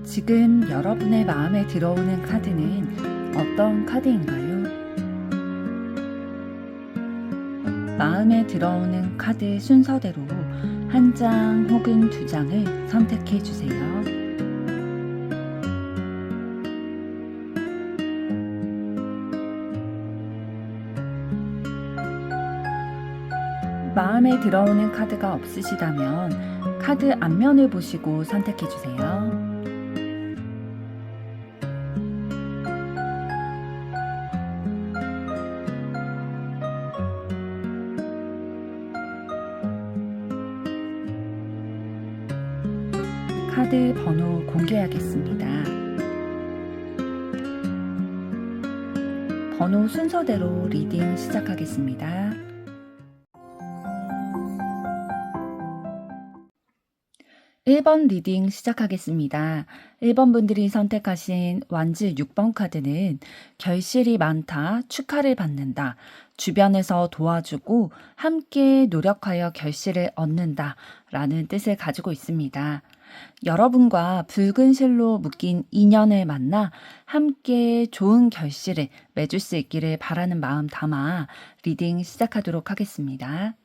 지금 여러분의 마음에 들어오는 카드는 어떤 카드인가요? 마음에 들어오는 카드 순서대로 한 장 혹은 두 장을 선택해 주세요. 마음에 들어오는 카드가 없으시다면 카드 앞면을 보시고 선택해 주세요. 카드 번호 공개하겠습니다. 번호 순서대로 리딩 시작하겠습니다. 1번 리딩 시작하겠습니다. 1번 분들이 선택하신 완즈 6번 카드는 결실이 많다, 축하를 받는다, 주변에서 도와주고 함께 노력하여 결실을 얻는다 라는 뜻을 가지고 있습니다. 여러분과 붉은 실로 묶인 인연을 만나 함께 좋은 결실을 맺을 수 있기를 바라는 마음 담아 리딩 시작하도록 하겠습니다.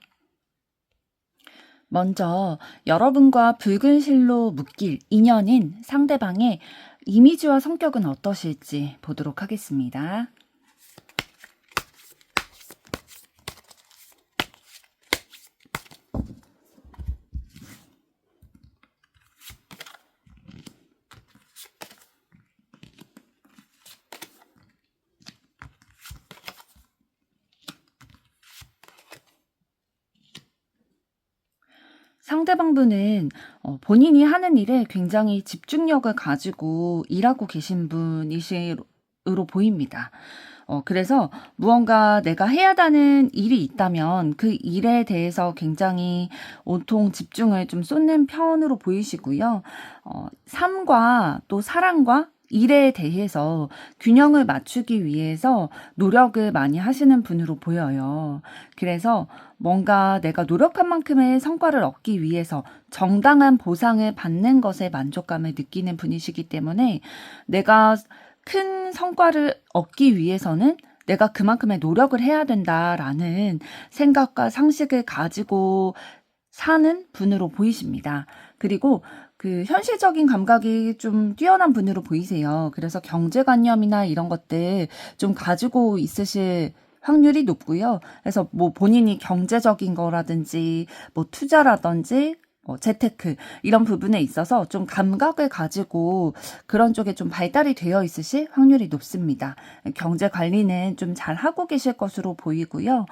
먼저 여러분과 붉은 실로 묶일 인연인 상대방의 이미지와 성격은 어떠실지 보도록 하겠습니다. 상대방 분은 본인이 하는 일에 굉장히 집중력을 가지고 일하고 계신 분이시로 보입니다. 그래서 무언가 내가 해야 하는 일이 있다면 그 일에 대해서 굉장히 온통 집중을 좀 쏟는 편으로 보이시고요. 삶과 또 사랑과 일에 대해서 균형을 맞추기 위해서 노력을 많이 하시는 분으로 보여요. 그래서 뭔가 내가 노력한 만큼의 성과를 얻기 위해서 정당한 보상을 받는 것에 만족감을 느끼는 분이시기 때문에 내가 큰 성과를 얻기 위해서는 내가 그만큼의 노력을 해야 된다라는 생각과 상식을 가지고 사는 분으로 보이십니다. 그리고 그 현실적인 감각이 좀 뛰어난 분으로 보이세요. 그래서 경제관념이나 이런 것들 좀 가지고 있으실 확률이 높고요. 그래서 뭐 본인이 경제적인 거라든지 뭐 투자라든지 재테크 이런 부분에 있어서 좀 감각을 가지고 그런 쪽에 좀 발달이 되어 있으실 확률이 높습니다. 경제 관리는 좀 잘 하고 계실 것으로 보이고요.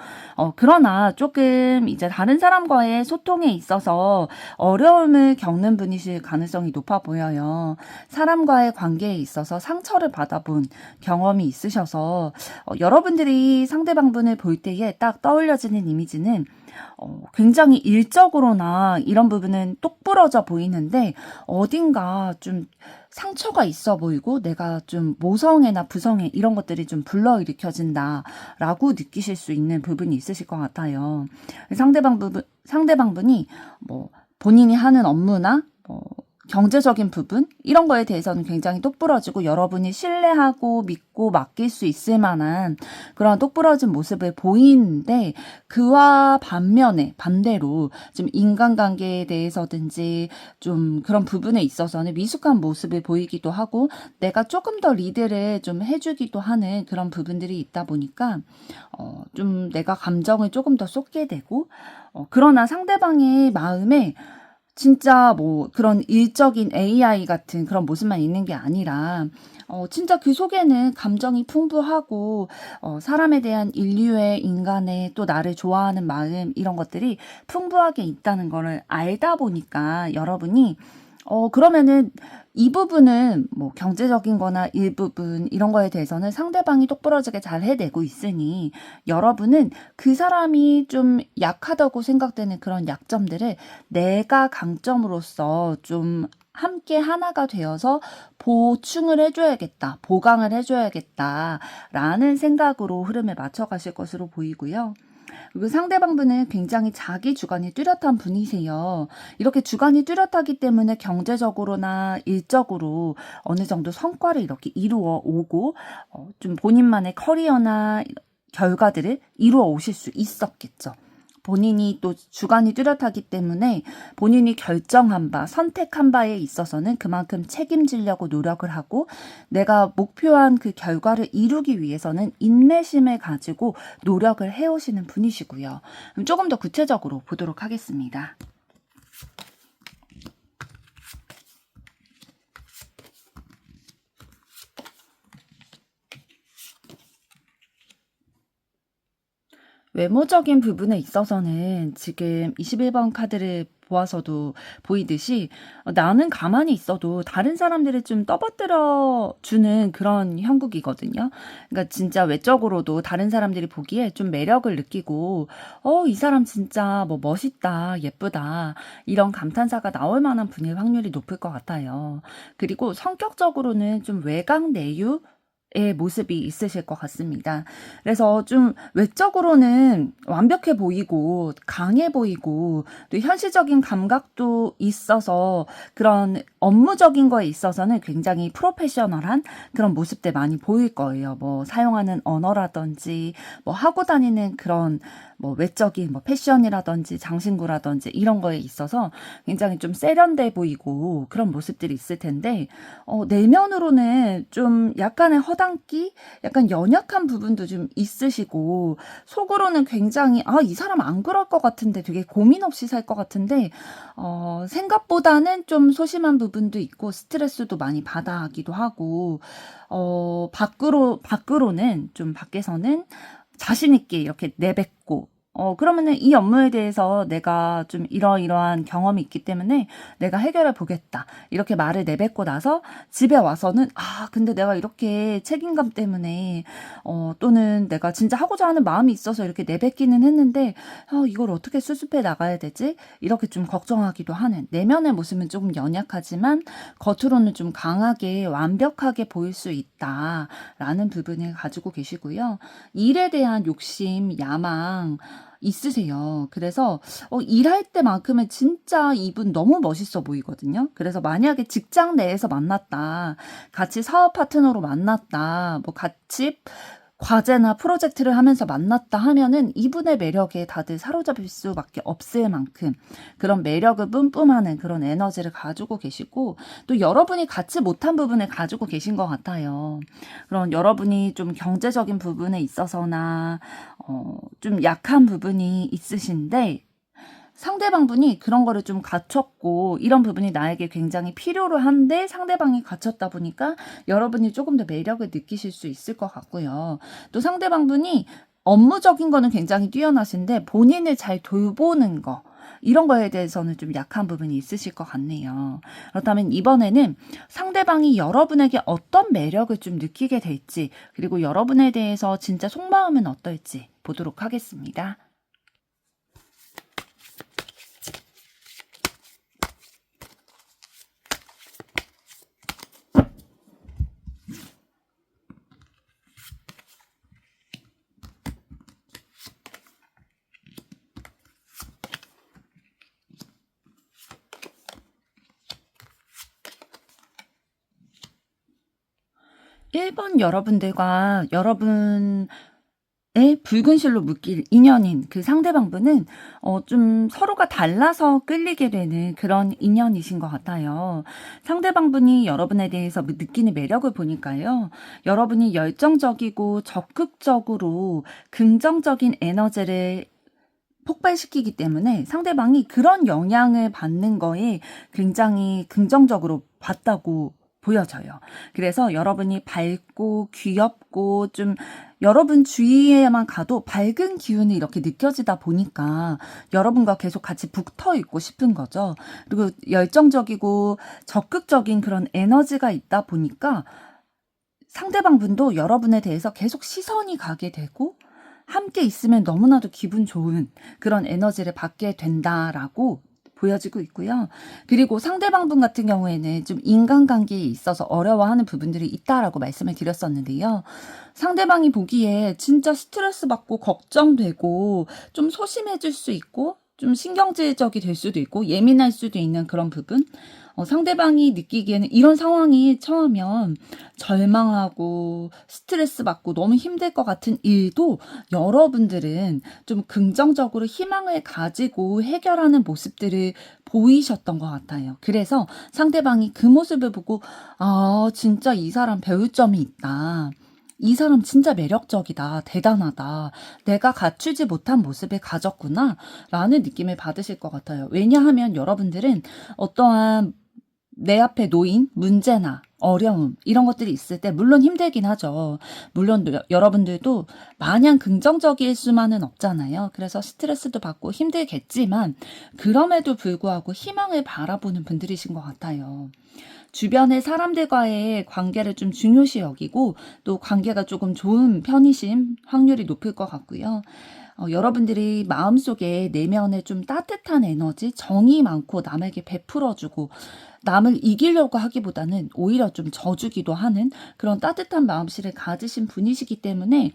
그러나 조금 이제 다른 사람과의 소통에 있어서 어려움을 겪는 분이실 가능성이 높아 보여요. 사람과의 관계에 있어서 상처를 받아본 경험이 있으셔서 여러분들이 상대방 분을 볼 때에 딱 떠올려지는 이미지는 굉장히 일적으로나 이런 부분은 똑부러져 보이는데 어딘가 좀 상처가 있어 보이고 내가 좀 모성애나 부성애 이런 것들이 좀 불러일으켜진다라고 느끼실 수 있는 부분이 있으실 것 같아요. 상대방 분이 뭐 본인이 하는 업무나 경제적인 부분 이런 거에 대해서는 굉장히 똑부러지고 여러분이 신뢰하고 믿고 맡길 수 있을 만한 그런 똑부러진 모습을 보이는데 그와 반대로 좀 인간관계에 대해서든지 좀 그런 부분에 있어서는 미숙한 모습을 보이기도 하고 내가 조금 더 리드를 좀 해주기도 하는 그런 부분들이 있다 보니까 좀 내가 감정을 조금 더 쏟게 되고 그러나 상대방의 마음에 진짜 뭐 그런 일적인 AI 같은 그런 모습만 있는 게 아니라 진짜 그 속에는 감정이 풍부하고 사람에 대한 인류의 인간의 또 나를 좋아하는 마음 이런 것들이 풍부하게 있다는 거를 알다 보니까 여러분이 그러면은 이 부분은 뭐 경제적인 거나 일부분 이런 거에 대해서는 상대방이 똑부러지게 잘 해내고 있으니 여러분은 그 사람이 좀 약하다고 생각되는 그런 약점들을 내가 강점으로서 좀 함께 하나가 되어서 보충을 해줘야겠다, 보강을 해줘야겠다라는 생각으로 흐름을 맞춰가실 것으로 보이고요. 그리고 상대방분은 굉장히 자기 주관이 뚜렷한 분이세요. 이렇게 주관이 뚜렷하기 때문에 경제적으로나 일적으로 어느 정도 성과를 이렇게 이루어 오고 좀 본인만의 커리어나 결과들을 이루어 오실 수 있었겠죠. 본인이 또 주관이 뚜렷하기 때문에 본인이 결정한 바, 선택한 바에 있어서는 그만큼 책임지려고 노력을 하고 내가 목표한 그 결과를 이루기 위해서는 인내심을 가지고 노력을 해오시는 분이시고요. 그럼 조금 더 구체적으로 보도록 하겠습니다. 외모적인 부분에 있어서는 지금 21번 카드를 보아서도 보이듯이 나는 가만히 있어도 다른 사람들을 좀 떠받들어 주는 그런 형국이거든요. 그러니까 진짜 외적으로도 다른 사람들이 보기에 좀 매력을 느끼고 이 사람 진짜 뭐 멋있다, 예쁘다 이런 감탄사가 나올 만한 분일 확률이 높을 것 같아요. 그리고 성격적으로는 좀 외강 내유 의 모습이 있으실 것 같습니다. 그래서 좀 외적으로는 완벽해 보이고 강해 보이고 또 현실적인 감각도 있어서 그런 업무적인 거에 있어서는 굉장히 프로페셔널한 그런 모습들 많이 보일 거예요. 뭐 사용하는 언어라든지 뭐 하고 다니는 그런 뭐 외적인 뭐 패션이라든지 장신구라든지 이런 거에 있어서 굉장히 좀 세련돼 보이고 그런 모습들이 있을 텐데 내면으로는 좀 약간의 허당기, 약간 연약한 부분도 좀 있으시고 속으로는 굉장히 이 사람 안 그럴 것 같은데 되게 고민 없이 살 것 같은데 생각보다는 좀 소심한 부분도 있고 스트레스도 많이 받아 하기도 하고 밖으로는 좀 밖에서는 자신 있게 이렇게 내뱉고 그러면은 이 업무에 대해서 내가 좀 이러이러한 경험이 있기 때문에 내가 해결해 보겠다. 이렇게 말을 내뱉고 나서 집에 와서는 근데 내가 이렇게 책임감 때문에 또는 내가 진짜 하고자 하는 마음이 있어서 이렇게 내뱉기는 했는데 이걸 어떻게 수습해 나가야 되지? 이렇게 좀 걱정하기도 하는 내면의 모습은 조금 연약하지만 겉으로는 좀 강하게 완벽하게 보일 수 있다라는 부분을 가지고 계시고요. 일에 대한 욕심, 야망 있으세요. 그래서 일할 때만큼은 진짜 이분 너무 멋있어 보이거든요. 그래서 만약에 직장 내에서 만났다, 같이 사업 파트너로 만났다, 뭐 같이 과제나 프로젝트를 하면서 만났다 하면은 이분의 매력에 다들 사로잡힐 수밖에 없을 만큼 그런 매력을 뿜뿜하는 그런 에너지를 가지고 계시고 또 여러분이 갖지 못한 부분을 가지고 계신 것 같아요. 그런 여러분이 좀 경제적인 부분에 있어서나 좀 약한 부분이 있으신데 상대방분이 그런 거를 좀 갖췄고 이런 부분이 나에게 굉장히 필요로 한데 상대방이 갖췄다 보니까 여러분이 조금 더 매력을 느끼실 수 있을 것 같고요. 또 상대방분이 업무적인 거는 굉장히 뛰어나신데 본인을 잘 돌보는 거 이런 거에 대해서는 좀 약한 부분이 있으실 것 같네요. 그렇다면 이번에는 상대방이 여러분에게 어떤 매력을 좀 느끼게 될지 그리고 여러분에 대해서 진짜 속마음은 어떨지 보도록 하겠습니다. 1번 여러분들과 여러분의 붉은 실로 묶일 인연인 그 상대방분은 좀 서로가 달라서 끌리게 되는 그런 인연이신 것 같아요. 상대방분이 여러분에 대해서 느끼는 매력을 보니까요. 여러분이 열정적이고 적극적으로 긍정적인 에너지를 폭발시키기 때문에 상대방이 그런 영향을 받는 거에 굉장히 긍정적으로 봤다고 보여져요. 그래서 여러분이 밝고 귀엽고 좀 여러분 주위에만 가도 밝은 기운이 이렇게 느껴지다 보니까 여러분과 계속 같이 붙어 있고 싶은 거죠. 그리고 열정적이고 적극적인 그런 에너지가 있다 보니까 상대방 분도 여러분에 대해서 계속 시선이 가게 되고 함께 있으면 너무나도 기분 좋은 그런 에너지를 받게 된다라고 보여지고 있고요. 그리고 상대방 분 같은 경우에는 좀 인간관계에 있어서 어려워하는 부분들이 있다라고 말씀을 드렸었는데요. 상대방이 보기에 진짜 스트레스 받고 걱정되고 좀 소심해질 수 있고 좀 신경질적이 될 수도 있고 예민할 수도 있는 그런 부분. 상대방이 느끼기에는 이런 상황이 처하면 절망하고 스트레스 받고 너무 힘들 것 같은 일도 여러분들은 좀 긍정적으로 희망을 가지고 해결하는 모습들을 보이셨던 것 같아요. 그래서 상대방이 그 모습을 보고 아, 진짜 이 사람 배울 점이 있다. 이 사람 진짜 매력적이다. 대단하다. 내가 갖추지 못한 모습을 가졌구나. 라는 느낌을 받으실 것 같아요. 왜냐하면 여러분들은 어떠한 내 앞에 놓인 문제나 어려움 이런 것들이 있을 때 물론 힘들긴 하죠. 물론 여러분들도 마냥 긍정적일 수만은 없잖아요. 그래서 스트레스도 받고 힘들겠지만 그럼에도 불구하고 희망을 바라보는 분들이신 것 같아요. 주변의 사람들과의 관계를 좀 중요시 여기고 또 관계가 조금 좋은 편이신 확률이 높을 것 같고요. 여러분들이 마음속에 내면에 좀 따뜻한 에너지, 정이 많고 남에게 베풀어주고 남을 이기려고 하기보다는 오히려 좀 져주기도 하는 그런 따뜻한 마음씨를 가지신 분이시기 때문에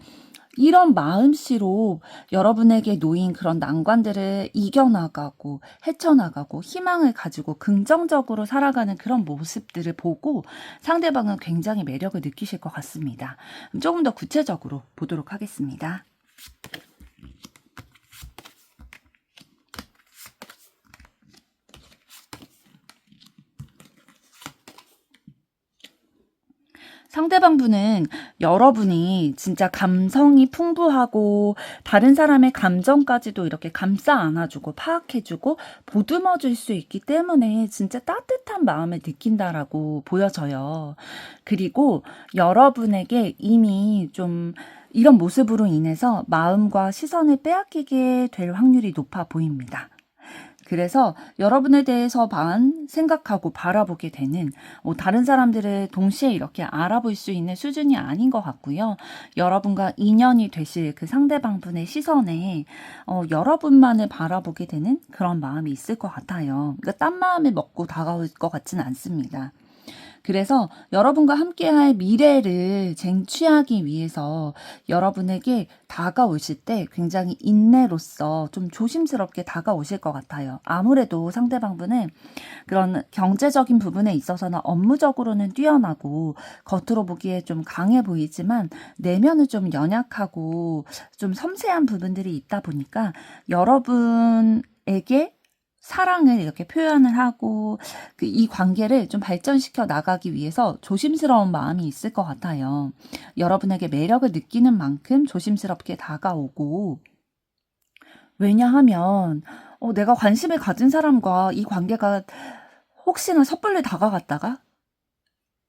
이런 마음씨로 여러분에게 놓인 그런 난관들을 이겨나가고 헤쳐나가고 희망을 가지고 긍정적으로 살아가는 그런 모습들을 보고 상대방은 굉장히 매력을 느끼실 것 같습니다. 조금 더 구체적으로 보도록 하겠습니다. 상대방 분은 여러분이 진짜 감성이 풍부하고 다른 사람의 감정까지도 이렇게 감싸 안아주고 파악해주고 보듬어줄 수 있기 때문에 진짜 따뜻한 마음을 느낀다라고 보여져요. 그리고 여러분에게 이미 좀 이런 모습으로 인해서 마음과 시선을 빼앗기게 될 확률이 높아 보입니다. 그래서 여러분에 대해서만 생각하고 바라보게 되는 다른 사람들을 동시에 이렇게 알아볼 수 있는 수준이 아닌 것 같고요. 여러분과 인연이 되실 그 상대방분의 시선에 여러분만을 바라보게 되는 그런 마음이 있을 것 같아요. 그러니까 딴 마음을 먹고 다가올 것 같지는 않습니다. 그래서 여러분과 함께할 미래를 쟁취하기 위해서 여러분에게 다가오실 때 굉장히 인내로서 좀 조심스럽게 다가오실 것 같아요. 아무래도 상대방분은 그런 경제적인 부분에 있어서는 업무적으로는 뛰어나고 겉으로 보기에 좀 강해 보이지만 내면은 좀 연약하고 좀 섬세한 부분들이 있다 보니까 여러분에게 사랑을 이렇게 표현을 하고 이 관계를 좀 발전시켜 나가기 위해서 조심스러운 마음이 있을 것 같아요. 여러분에게 매력을 느끼는 만큼 조심스럽게 다가오고 왜냐하면 내가 관심을 가진 사람과 이 관계가 혹시나 섣불리 다가갔다가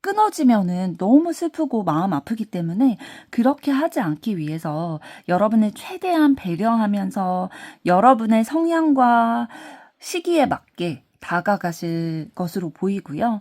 끊어지면은 너무 슬프고 마음 아프기 때문에 그렇게 하지 않기 위해서 여러분을 최대한 배려하면서 여러분의 성향과 시기에 맞게 다가가실 것으로 보이고요.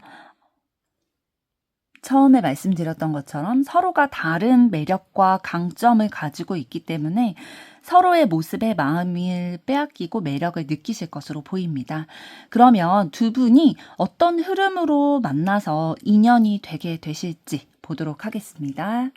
처음에 말씀드렸던 것처럼 서로가 다른 매력과 강점을 가지고 있기 때문에 서로의 모습에 마음을 빼앗기고 매력을 느끼실 것으로 보입니다. 그러면 두 분이 어떤 흐름으로 만나서 인연이 되게 되실지 보도록 하겠습니다.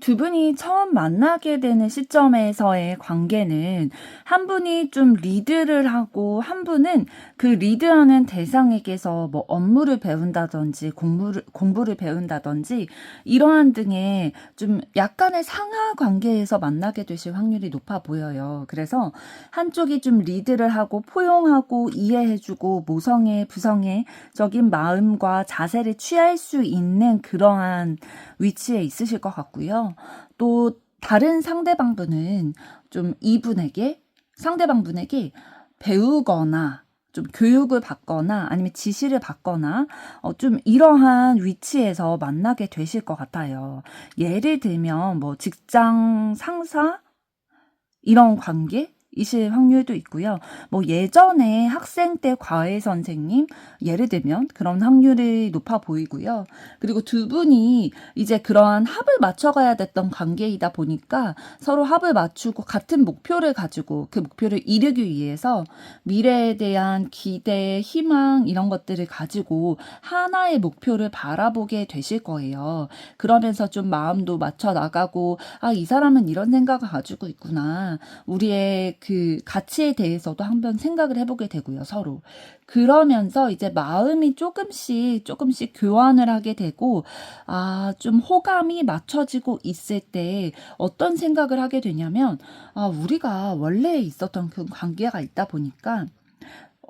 두 분이 처음 만나게 되는 시점에서의 관계는 한 분이 좀 리드를 하고 한 분은 그 리드하는 대상에게서 뭐 업무를 배운다든지 공부를 배운다든지 이러한 등의 좀 약간의 상하 관계에서 만나게 되실 확률이 높아 보여요. 그래서 한쪽이 좀 리드를 하고 포용하고 이해해주고 모성애, 부성애적인 마음과 자세를 취할 수 있는 그러한 위치에 있으실 것 같고요. 또 다른 상대방분은 좀 상대방분에게 배우거나 좀 교육을 받거나 아니면 지시를 받거나 좀 이러한 위치에서 만나게 되실 것 같아요. 예를 들면 뭐 직장 상사 이런 관계이실 확률도 있고요. 뭐 예전에 학생 때 과외 선생님 예를 들면 그런 확률이 높아 보이고요. 그리고 두 분이 이제 그러한 합을 맞춰가야 됐던 관계이다 보니까 서로 합을 맞추고 같은 목표를 가지고 그 목표를 이루기 위해서 미래에 대한 기대, 희망 이런 것들을 가지고 하나의 목표를 바라보게 되실 거예요. 그러면서 좀 마음도 맞춰 나가고 이 사람은 이런 생각을 가지고 있구나. 우리의 그 가치에 대해서도 한번 생각을 해보게 되고요, 서로. 그러면서 이제 마음이 조금씩 교환을 하게 되고, 좀 호감이 맞춰지고 있을 때 어떤 생각을 하게 되냐면, 우리가 원래 있었던 그 관계가 있다 보니까,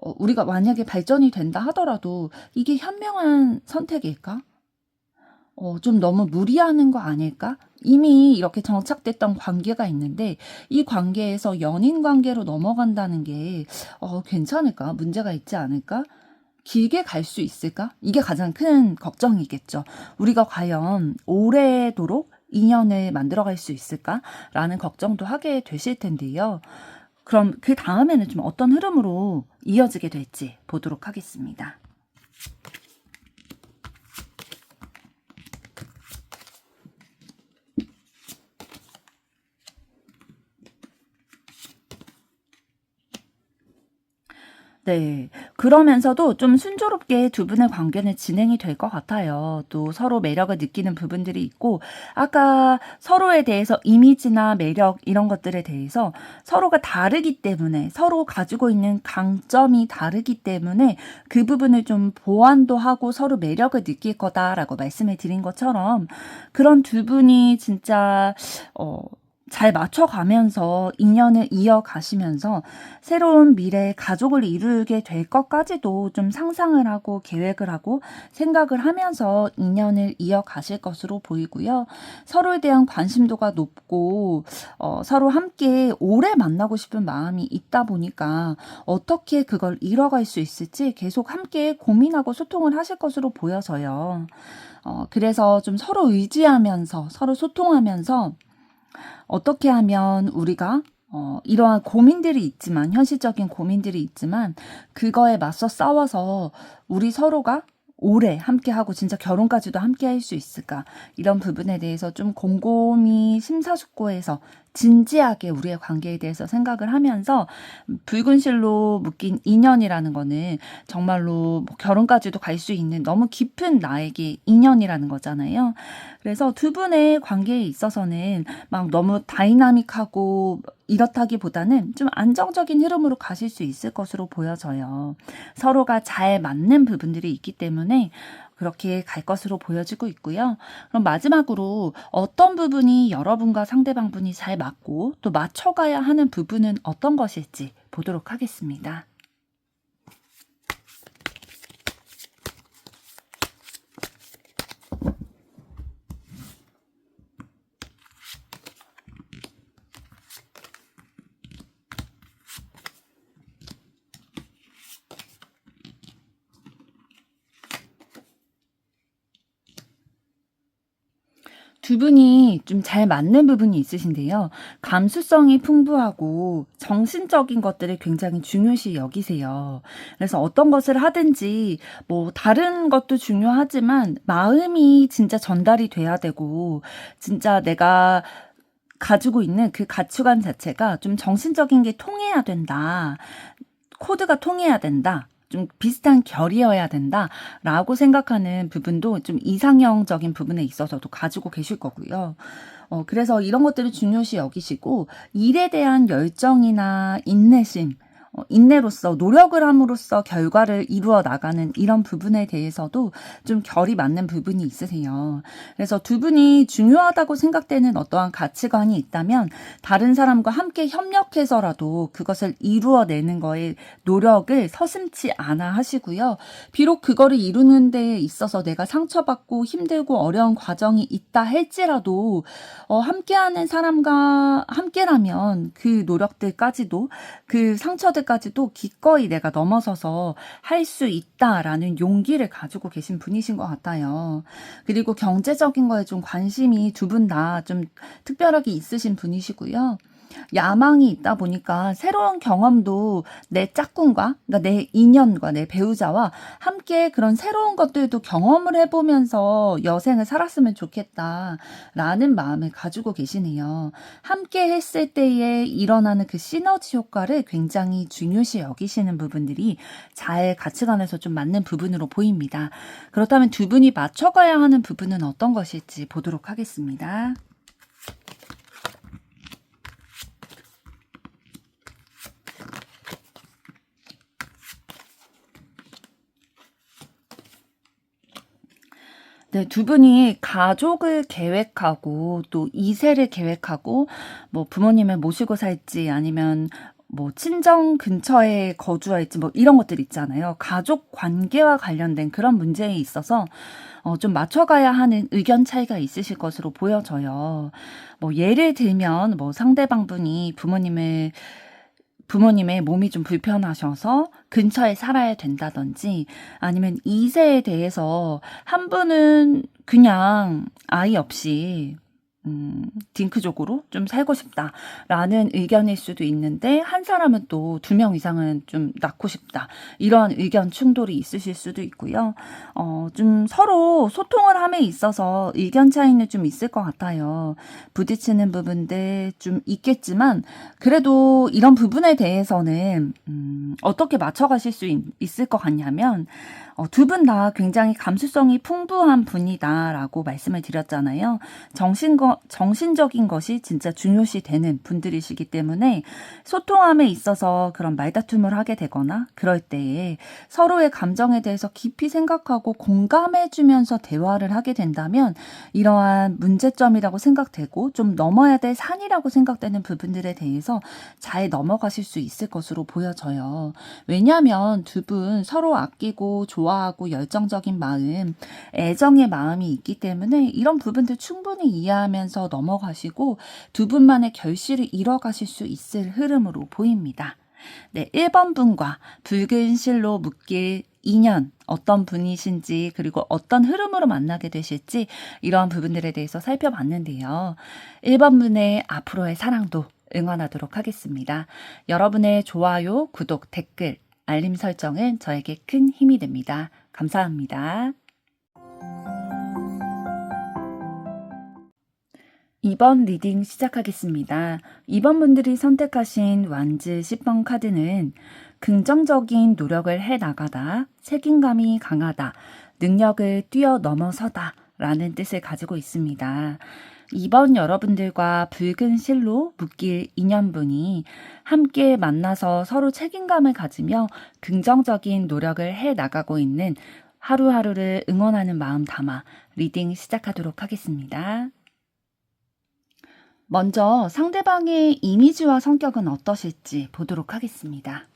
우리가 만약에 발전이 된다 하더라도 이게 현명한 선택일까? 좀 너무 무리하는 거 아닐까? 이미 이렇게 정착됐던 관계가 있는데 이 관계에서 연인 관계로 넘어간다는 게 괜찮을까? 문제가 있지 않을까? 길게 갈 수 있을까? 이게 가장 큰 걱정이겠죠. 우리가 과연 오래도록 인연을 만들어갈 수 있을까라는 걱정도 하게 되실 텐데요. 그럼 그 다음에는 좀 어떤 흐름으로 이어지게 될지 보도록 하겠습니다. 네. 그러면서도 좀 순조롭게 두 분의 관계는 진행이 될 것 같아요. 또 서로 매력을 느끼는 부분들이 있고, 아까 서로에 대해서 이미지나 매력 이런 것들에 대해서 서로가 다르기 때문에, 서로 가지고 있는 강점이 다르기 때문에 그 부분을 좀 보완도 하고 서로 매력을 느낄 거다라고 말씀을 드린 것처럼 그런 두 분이 진짜, 잘 맞춰가면서 인연을 이어가시면서 새로운 미래의 가족을 이루게 될 것까지도 좀 상상을 하고 계획을 하고 생각을 하면서 인연을 이어가실 것으로 보이고요. 서로에 대한 관심도가 높고 서로 함께 오래 만나고 싶은 마음이 있다 보니까 어떻게 그걸 이뤄갈 수 있을지 계속 함께 고민하고 소통을 하실 것으로 보여져요. 그래서 좀 서로 의지하면서 서로 소통하면서 어떻게 하면 우리가 이러한 고민들이 있지만 현실적인 고민들이 있지만 그거에 맞서 싸워서 우리 서로가 오래 함께하고 진짜 결혼까지도 함께할 수 있을까 이런 부분에 대해서 좀 곰곰이 심사숙고해서 진지하게 우리의 관계에 대해서 생각을 하면서 붉은 실로 묶인 인연이라는 거는 정말로 뭐 결혼까지도 갈 수 있는 너무 깊은 나에게 인연이라는 거잖아요. 그래서 두 분의 관계에 있어서는 막 너무 다이나믹하고 이렇다기보다는 좀 안정적인 흐름으로 가실 수 있을 것으로 보여져요. 서로가 잘 맞는 부분들이 있기 때문에 그렇게 갈 것으로 보여지고 있고요. 그럼 마지막으로 어떤 부분이 여러분과 상대방분이 잘 맞고 또 맞춰가야 하는 부분은 어떤 것일지 보도록 하겠습니다. 두 분이 좀 잘 맞는 부분이 있으신데요. 감수성이 풍부하고 정신적인 것들을 굉장히 중요시 여기세요. 그래서 어떤 것을 하든지 뭐 다른 것도 중요하지만 마음이 진짜 전달이 돼야 되고 진짜 내가 가지고 있는 그 가치관 자체가 좀 정신적인 게 통해야 된다. 코드가 통해야 된다. 좀 비슷한 결이어야 된다라고 생각하는 부분도 좀 이상형적인 부분에 있어서도 가지고 계실 거고요. 그래서 이런 것들을 중요시 여기시고 일에 대한 열정이나 인내심, 인내로서 노력을 함으로써 결과를 이루어 나가는 이런 부분에 대해서도 좀 결이 맞는 부분이 있으세요. 그래서 두 분이 중요하다고 생각되는 어떠한 가치관이 있다면 다른 사람과 함께 협력해서라도 그것을 이루어내는 거에 노력을 서슴지 않아 하시고요. 비록 그거를 이루는 데 있어서 내가 상처받고 힘들고 어려운 과정이 있다 할지라도 함께하는 사람과 함께라면 그 노력들까지도 그 상처들까지도 기꺼이 내가 넘어서서 할 수 있다라는 용기를 가지고 계신 분이신 것 같아요. 그리고 경제적인 거에 좀 관심이 두 분 다 좀 특별하게 있으신 분이시고요. 야망이 있다 보니까 새로운 경험도 내 짝꿍과, 그러니까 내 인연과 내 배우자와 함께 그런 새로운 것들도 경험을 해보면서 여생을 살았으면 좋겠다라는 마음을 가지고 계시네요. 함께 했을 때에 일어나는 그 시너지 효과를 굉장히 중요시 여기시는 부분들이 잘 가치관에서 좀 맞는 부분으로 보입니다. 그렇다면 두 분이 맞춰가야 하는 부분은 어떤 것일지 보도록 하겠습니다. 네, 두 분이 가족을 계획하고 또 이세를 계획하고 뭐 부모님을 모시고 살지 아니면 뭐 친정 근처에 거주할지 뭐 이런 것들 있잖아요. 가족 관계와 관련된 그런 문제에 있어서 좀 맞춰가야 하는 의견 차이가 있으실 것으로 보여져요. 뭐 예를 들면 뭐 상대방 분이 부모님의 몸이 좀 불편하셔서 근처에 살아야 된다든지 아니면 이세에 대해서 한 분은 그냥 아이 없이 딩크족으로 좀 살고 싶다라는 의견일 수도 있는데 한 사람은 또 2명 이상은 좀 낳고 싶다. 이런 의견 충돌이 있으실 수도 있고요. 좀 서로 소통을 함에 있어서 의견 차이는 좀 있을 것 같아요. 부딪히는 부분들 좀 있겠지만 그래도 이런 부분에 대해서는 어떻게 맞춰가실 수 있을 것 같냐면 두 분 다 굉장히 감수성이 풍부한 분이다라고 말씀을 드렸잖아요. 정신적인 것이 진짜 중요시 되는 분들이시기 때문에 소통함에 있어서 그런 말다툼을 하게 되거나 그럴 때에 서로의 감정에 대해서 깊이 생각하고 공감해주면서 대화를 하게 된다면 이러한 문제점이라고 생각되고 좀 넘어야 될 산이라고 생각되는 부분들에 대해서 잘 넘어가실 수 있을 것으로 보여져요. 왜냐하면 두 분 서로 아끼고 좋아하고 열정적인 마음, 애정의 마음이 있기 때문에 이런 부분들 충분히 이해하면서 넘어가시고 두 분만의 결실을 이뤄가실 수 있을 흐름으로 보입니다. 네, 1번 분과 붉은 실로 묶일 인연, 어떤 분이신지 그리고 어떤 흐름으로 만나게 되실지 이러한 부분들에 대해서 살펴봤는데요. 1번 분의 앞으로의 사랑도 응원하도록 하겠습니다. 여러분의 좋아요, 구독, 댓글, 알림 설정은 저에게 큰 힘이 됩니다. 감사합니다. 2번 리딩 시작하겠습니다. 2번 분들이 선택하신 완즈 10번 카드는 긍정적인 노력을 해나가다, 책임감이 강하다, 능력을 뛰어넘어서다 라는 뜻을 가지고 있습니다. 2번 여러분들과 붉은 실로 묶일 인연분이 함께 만나서 서로 책임감을 가지며 긍정적인 노력을 해나가고 있는 하루하루를 응원하는 마음 담아 리딩 시작하도록 하겠습니다. 먼저 상대방의 이미지와 성격은 어떠실지 보도록 하겠습니다.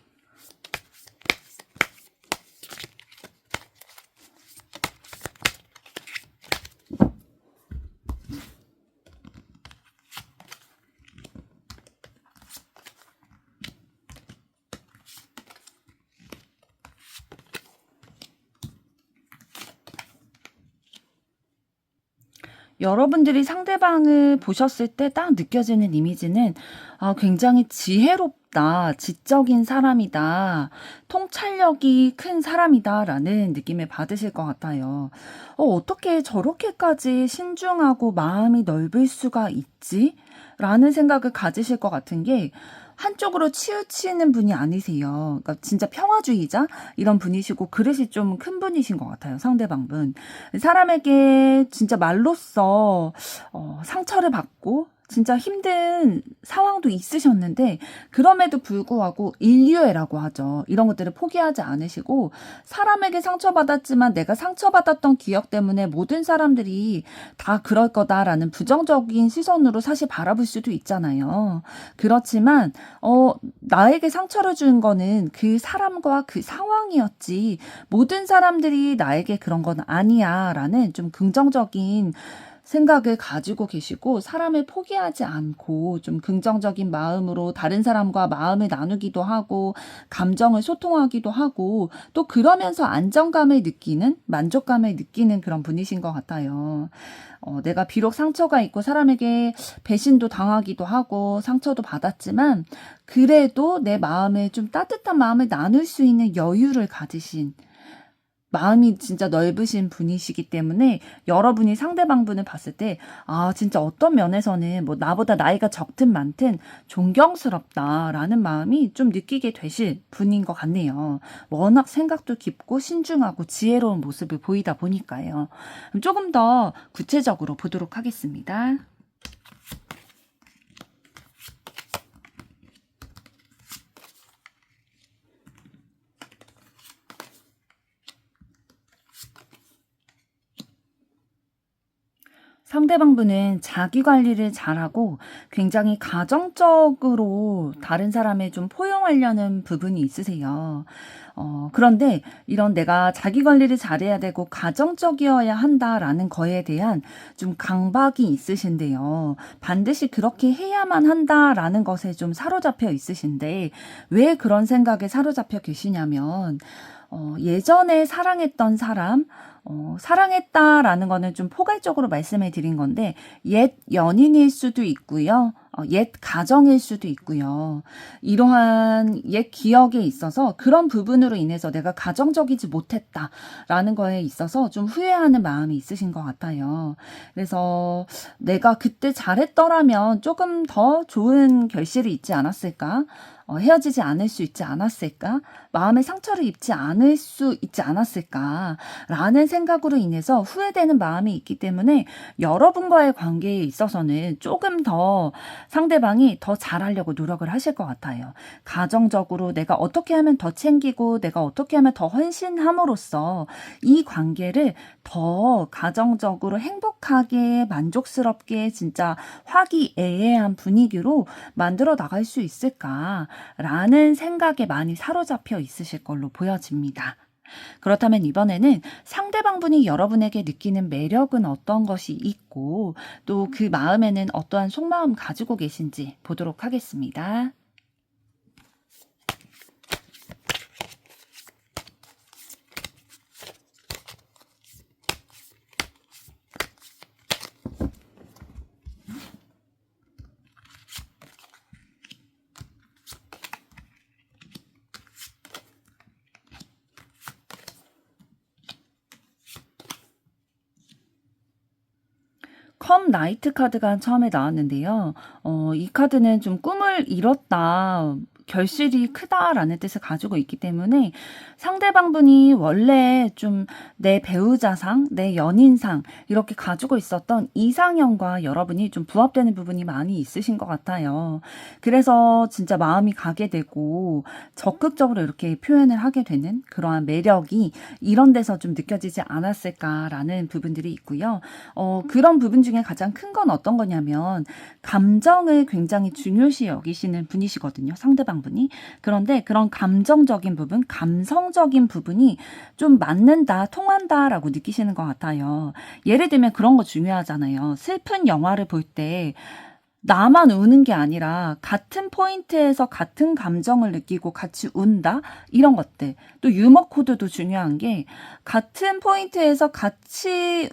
여러분들이 상대방을 보셨을 때 딱 느껴지는 이미지는 굉장히 지혜롭다, 지적인 사람이다, 통찰력이 큰 사람이다 라는 느낌을 받으실 것 같아요. 어떻게 저렇게까지 신중하고 마음이 넓을 수가 있지? 라는 생각을 가지실 것 같은 게 한쪽으로 치우치는 분이 아니세요. 그러니까 진짜 평화주의자 이런 분이시고 그릇이 좀 큰 분이신 것 같아요. 상대방분. 사람에게 진짜 말로써 상처를 받고 진짜 힘든 상황도 있으셨는데 그럼에도 불구하고 인류애라고 하죠. 이런 것들을 포기하지 않으시고 사람에게 상처받았지만 내가 상처받았던 기억 때문에 모든 사람들이 다 그럴 거다라는 부정적인 시선으로 사실 바라볼 수도 있잖아요. 그렇지만 나에게 상처를 준 거는 그 사람과 그 상황이었지 모든 사람들이 나에게 그런 건 아니야 라는 좀 긍정적인 생각을 가지고 계시고 사람을 포기하지 않고 좀 긍정적인 마음으로 다른 사람과 마음을 나누기도 하고 감정을 소통하기도 하고 또 그러면서 안정감을 느끼는 만족감을 느끼는 그런 분이신 것 같아요. 내가 비록 상처가 있고 사람에게 배신도 당하기도 하고 상처도 받았지만 그래도 내 마음에 좀 따뜻한 마음을 나눌 수 있는 여유를 가지신 마음이 진짜 넓으신 분이시기 때문에 여러분이 상대방분을 봤을 때, 아, 진짜 어떤 면에서는 뭐 나보다 나이가 적든 많든 존경스럽다라는 마음이 좀 느끼게 되실 분인 것 같네요. 워낙 생각도 깊고 신중하고 지혜로운 모습을 보이다 보니까요. 조금 더 구체적으로 보도록 하겠습니다. 상대방분은 자기 관리를 잘하고 굉장히 가정적으로 다른 사람을 좀 포용하려는 부분이 있으세요. 그런데 이런 내가 자기 관리를 잘해야 되고 가정적이어야 한다라는 거에 대한 좀 강박이 있으신데요. 반드시 그렇게 해야만 한다라는 것에 좀 사로잡혀 있으신데 왜 그런 생각에 사로잡혀 계시냐면 예전에 사랑했던 사람, 사랑했다라는 거는 좀 포괄적으로 말씀을 드린 건데, 옛 연인일 수도 있고요. 옛 가정일 수도 있고요. 이러한 옛 기억에 있어서 그런 부분으로 인해서 내가 가정적이지 못했다라는 거에 있어서 좀 후회하는 마음이 있으신 것 같아요. 그래서 내가 그때 잘했더라면 조금 더 좋은 결실이 있지 않았을까? 헤어지지 않을 수 있지 않았을까? 마음의 상처를 입지 않을 수 있지 않았을까? 라는 생각으로 인해서 후회되는 마음이 있기 때문에 여러분과의 관계에 있어서는 조금 더 상대방이 더 잘하려고 노력을 하실 것 같아요. 가정적으로 내가 어떻게 하면 더 챙기고 내가 어떻게 하면 더 헌신함으로써 이 관계를 더 가정적으로 행복하게 만족스럽게 진짜 화기애애한 분위기로 만들어 나갈 수 있을까라는 생각에 많이 사로잡혀 있으실 걸로 보여집니다. 그렇다면 이번에는 상대방분이 여러분에게 느끼는 매력은 어떤 것이 있고 또 그 마음에는 어떠한 속마음 가지고 계신지 보도록 하겠습니다. 컴 나이트 카드가 처음에 나왔는데요. 이 카드는 좀 꿈을 이뤘다. 결실이 크다라는 뜻을 가지고 있기 때문에 상대방분이 원래 좀 내 배우자상, 내 연인상 이렇게 가지고 있었던 이상형과 여러분이 좀 부합되는 부분이 많이 있으신 것 같아요. 그래서 진짜 마음이 가게 되고 적극적으로 이렇게 표현을 하게 되는 그러한 매력이 이런 데서 좀 느껴지지 않았을까라는 부분들이 있고요. 그런 부분 중에 가장 큰 건 어떤 거냐면 감정을 굉장히 중요시 여기시는 분이시거든요. 상대방분이. 그런데 그런 감정적인 부분, 감성적인 부분이 좀 맞는다, 통한다라고 느끼시는 것 같아요. 예를 들면 그런 거 중요하잖아요. 슬픈 영화를 볼 때 나만 우는 게 아니라 같은 포인트에서 같은 감정을 느끼고 같이 운다? 이런 것들. 또 유머 코드도 중요한 게 같은 포인트에서 같이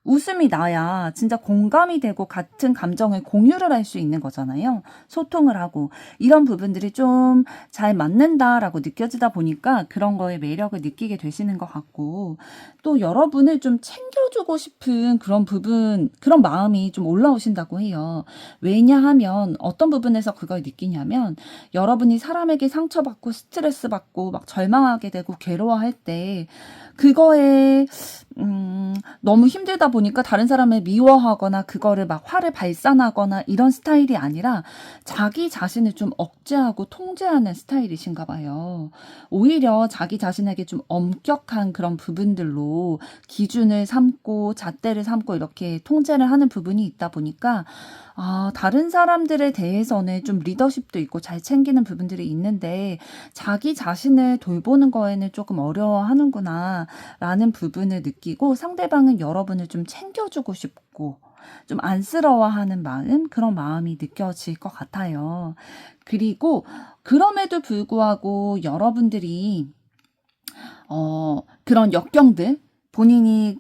웃음이 나야 진짜 공감이 되고 같은 감정을 공유를 할 수 있는 거잖아요. 소통을 하고. 이런 부분들이 좀 잘 맞는다라고 느껴지다 보니까 그런 거에 매력을 느끼게 되시는 것 같고, 또 여러분을 좀 챙겨주고 싶은 그런 부분, 그런 마음이 좀 올라오신다고 해요. 왜냐하면 어떤 부분에서 그걸 느끼냐면, 여러분이 사람에게 상처받고 스트레스 받고 막 절망하게 되고 괴로워할 때 그거에 너무 힘들다 보니까 다른 사람을 미워하거나 그거를 막 화를 발산하거나 이런 스타일이 아니라 자기 자신을 좀 억제하고 통제하는 스타일이신가 봐요. 오히려 자기 자신에게 좀 엄격한 그런 부분들로 기준을 삼고 잣대를 삼고 이렇게 통제를 하는 부분이 있다 보니까 다른 사람들에 대해서는 좀 리더십도 있고 잘 챙기는 부분들이 있는데 자기 자신을 돌보는 거에는 조금 어려워하는구나 라는 부분을 느끼고, 상대방은 여러분을 좀 챙겨주고 싶고 좀 안쓰러워하는 마음, 그런 마음이 느껴질 것 같아요. 그리고 그럼에도 불구하고 여러분들이 그런 역경들, 본인이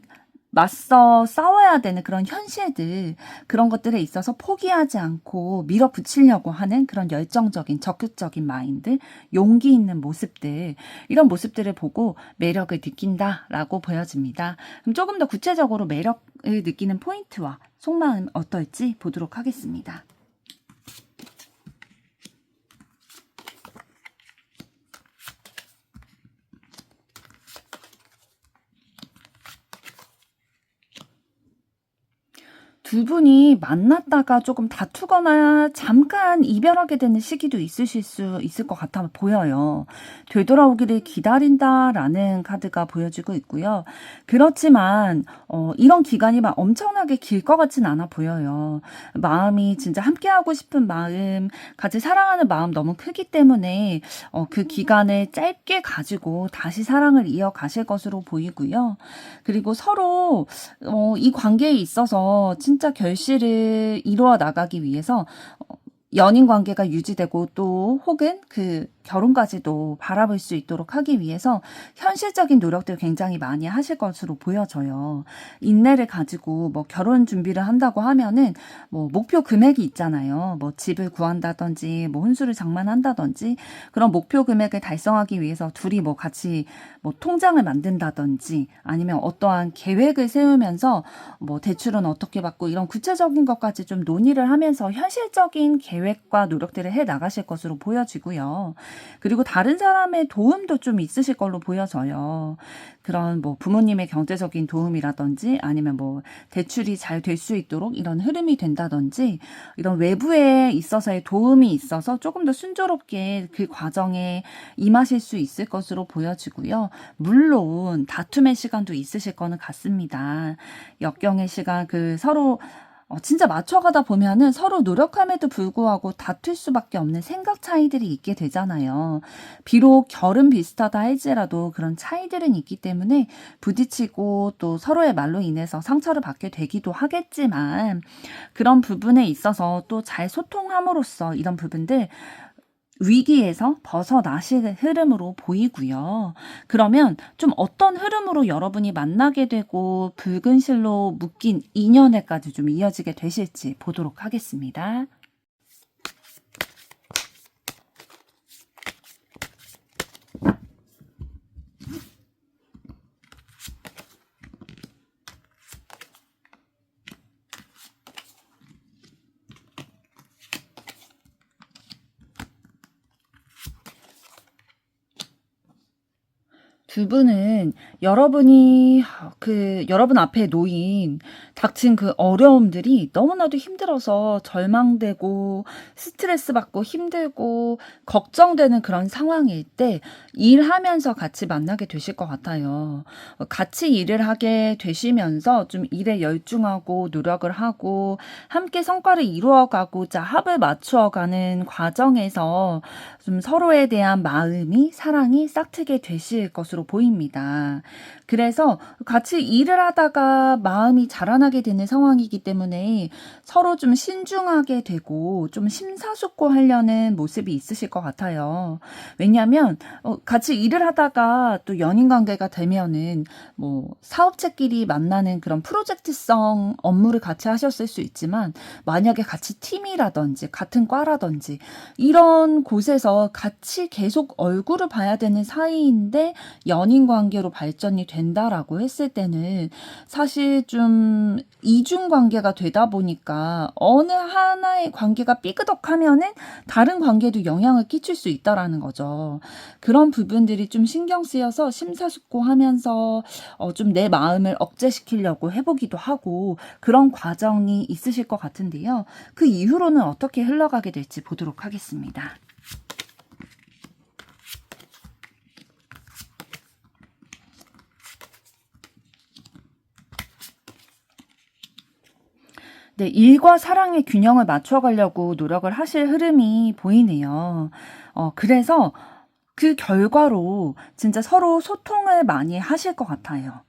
맞서 싸워야 되는 그런 현실들, 그런 것들에 있어서 포기하지 않고 밀어붙이려고 하는 그런 열정적인 적극적인 마인드, 용기 있는 모습들, 이런 모습들을 보고 매력을 느낀다라고 보여집니다. 그럼 조금 더 구체적으로 매력을 느끼는 포인트와 속마음 어떨지 보도록 하겠습니다. 두 분이 만났다가 조금 다투거나 잠깐 이별하게 되는 시기도 있으실 수 있을 것 같아 보여요. 되돌아오기를 기다린다라는 카드가 보여지고 있고요. 그렇지만 이런 기간이 막 엄청나게 길 것 같진 않아 보여요. 마음이 진짜 함께하고 싶은 마음, 같이 사랑하는 마음 너무 크기 때문에 그 기간을 짧게 가지고 다시 사랑을 이어가실 것으로 보이고요. 그리고 서로 이 관계에 있어서 진짜 결실을 이루어 나가기 위해서 연인 관계가 유지되고 또 혹은 그 결혼까지도 바라볼 수 있도록 하기 위해서 현실적인 노력들 굉장히 많이 하실 것으로 보여져요. 인내를 가지고 뭐 결혼 준비를 한다고 하면은 뭐 목표 금액이 있잖아요. 뭐 집을 구한다든지 뭐 혼수를 장만한다든지 그런 목표 금액을 달성하기 위해서 둘이 뭐 같이 뭐 통장을 만든다든지 아니면 어떠한 계획을 세우면서 뭐 대출은 어떻게 받고 이런 구체적인 것까지 좀 논의를 하면서 현실적인 계획과 노력들을 해 나가실 것으로 보여지고요. 그리고 다른 사람의 도움도 좀 있으실 걸로 보여져요. 그런 뭐 부모님의 경제적인 도움이라든지 아니면 뭐 대출이 잘 될 수 있도록 이런 흐름이 된다든지 이런 외부에 있어서의 도움이 있어서 조금 더 순조롭게 그 과정에 임하실 수 있을 것으로 보여지고요. 물론 다툼의 시간도 있으실 거는 같습니다. 역경의 시간, 그 서로 진짜 맞춰가다 보면은 서로 노력함에도 불구하고 다툴 수밖에 없는 생각 차이들이 있게 되잖아요. 비록 결은 비슷하다 할지라도 그런 차이들은 있기 때문에 부딪히고 또 서로의 말로 인해서 상처를 받게 되기도 하겠지만, 그런 부분에 있어서 또 잘 소통함으로써 이런 부분들 위기에서 벗어나실 흐름으로 보이고요. 그러면 좀 어떤 흐름으로 여러분이 만나게 되고 붉은 실로 묶인 인연에까지 좀 이어지게 되실지 보도록 하겠습니다. 두 분은 여러분 앞에 놓인 닥친 그 어려움들이 너무나도 힘들어서 절망되고 스트레스 받고 힘들고 걱정되는 그런 상황일 때 일하면서 같이 만나게 되실 것 같아요. 같이 일을 하게 되시면서 좀 일에 열중하고 노력을 하고 함께 성과를 이루어가고자 합을 맞추어가는 과정에서 좀 서로에 대한 마음이, 사랑이 싹트게 되실 것으로 보입니다. 그래서 같이 일을 하다가 마음이 자라날 만나게 되는 상황이기 때문에 서로 좀 신중하게 되고 좀 심사숙고하려는 모습이 있으실 것 같아요. 왜냐하면 같이 일을 하다가 또 연인 관계가 되면은 뭐 사업체끼리 만나는 그런 프로젝트성 업무를 같이 하셨을 수 있지만, 만약에 같이 팀이라든지 같은 과라든지 이런 곳에서 같이 계속 얼굴을 봐야 되는 사이인데 연인 관계로 발전이 된다라고 했을 때는 사실 좀 이중 관계가 되다 보니까 어느 하나의 관계가 삐그덕하면은 다른 관계도 영향을 끼칠 수 있다라는 거죠. 그런 부분들이 좀 신경 쓰여서 심사숙고하면서 좀 내 마음을 억제시키려고 해보기도 하고 그런 과정이 있으실 것 같은데요. 그 이후로는 어떻게 흘러가게 될지 보도록 하겠습니다. 네, 일과 사랑의 균형을 맞춰가려고 노력을 하실 흐름이 보이네요. 그래서 그 결과로 진짜 서로 소통을 많이 하실 것 같아요.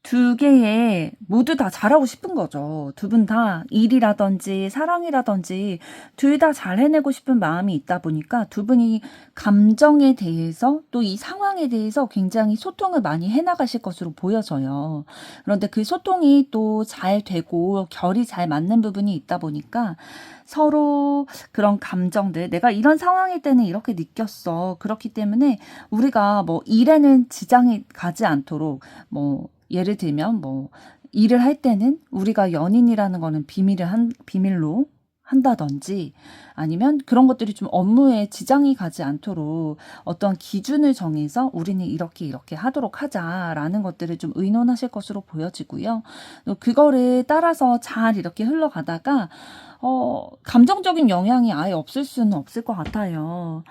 두 개에 모두 다 잘하고 싶은 거죠. 두 분 다 일이라든지 사랑이라든지 둘 다 잘 해내고 싶은 마음이 있다 보니까 두 분이 감정에 대해서 또 이 상황에 대해서 굉장히 소통을 많이 해나가실 것으로 보여져요. 그런데 그 소통이 또 잘 되고 결이 잘 맞는 부분이 있다 보니까 서로 그런 감정들, 내가 이런 상황일 때는 이렇게 느꼈어. 그렇기 때문에 우리가 뭐 일에는 지장이 가지 않도록 뭐 예를 들면 뭐 일을 할 때는 우리가 연인이라는 거는 비밀로 한다든지, 아니면 그런 것들이 좀 업무에 지장이 가지 않도록 어떤 기준을 정해서 우리는 이렇게 하도록 하자라는 것들을 좀 의논하실 것으로 보여지고요. 또 그거를 따라서 잘 이렇게 흘러가다가 감정적인 영향이 아예 없을 수는 없을 것 같아요.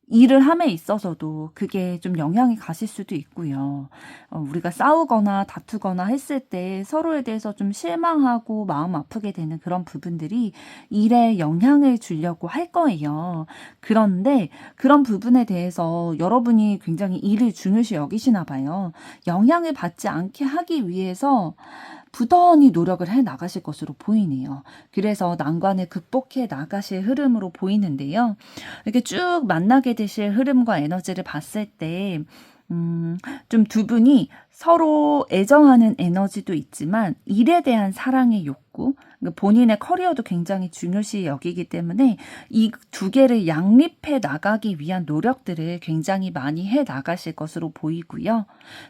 일을 함에 있어서도 그게 좀 영향이 가실 수도 있고요. 우리가 싸우거나 다투거나 했을 때 서로에 대해서 좀 실망하고 마음 아프게 되는 그런 부분들이 일에 영향을 주려고 할 거예요. 그런데 그런 부분에 대해서 여러분이 굉장히 일을 중요시 여기시나 봐요. 영향을 받지 않게 하기 위해서 부단히 노력을 해 나가실 것으로 보이네요. 그래서 난관을 극복해 나가실 흐름으로 보이는데요. 이렇게 쭉 만나게 되실 흐름과 에너지를 봤을 때, 좀 두 분이 서로 애정하는 에너지도 있지만 일에 대한 사랑의 욕구, 본인의 커리어도 굉장히 중요시 여기기 때문에 이 두 개를 양립해 나가기 위한 노력들을 굉장히 많이 해 나가실 것으로 보이고요.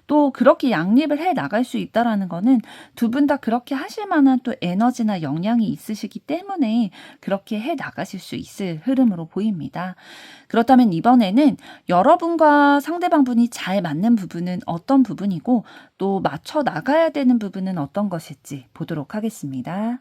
또 그렇게 양립을 해 나갈 수 있다라는 거는 두 분 다 그렇게 하실 만한 또 에너지나 역량이 있으시기 때문에 그렇게 해 나가실 수 있을 흐름으로 보입니다. 그렇다면 이번에는 여러분과 상대방분이 잘 맞는 부분은 어떤 부분이고 또 맞춰 나가야 되는 부분은 어떤 것일지 보도록 하겠습니다.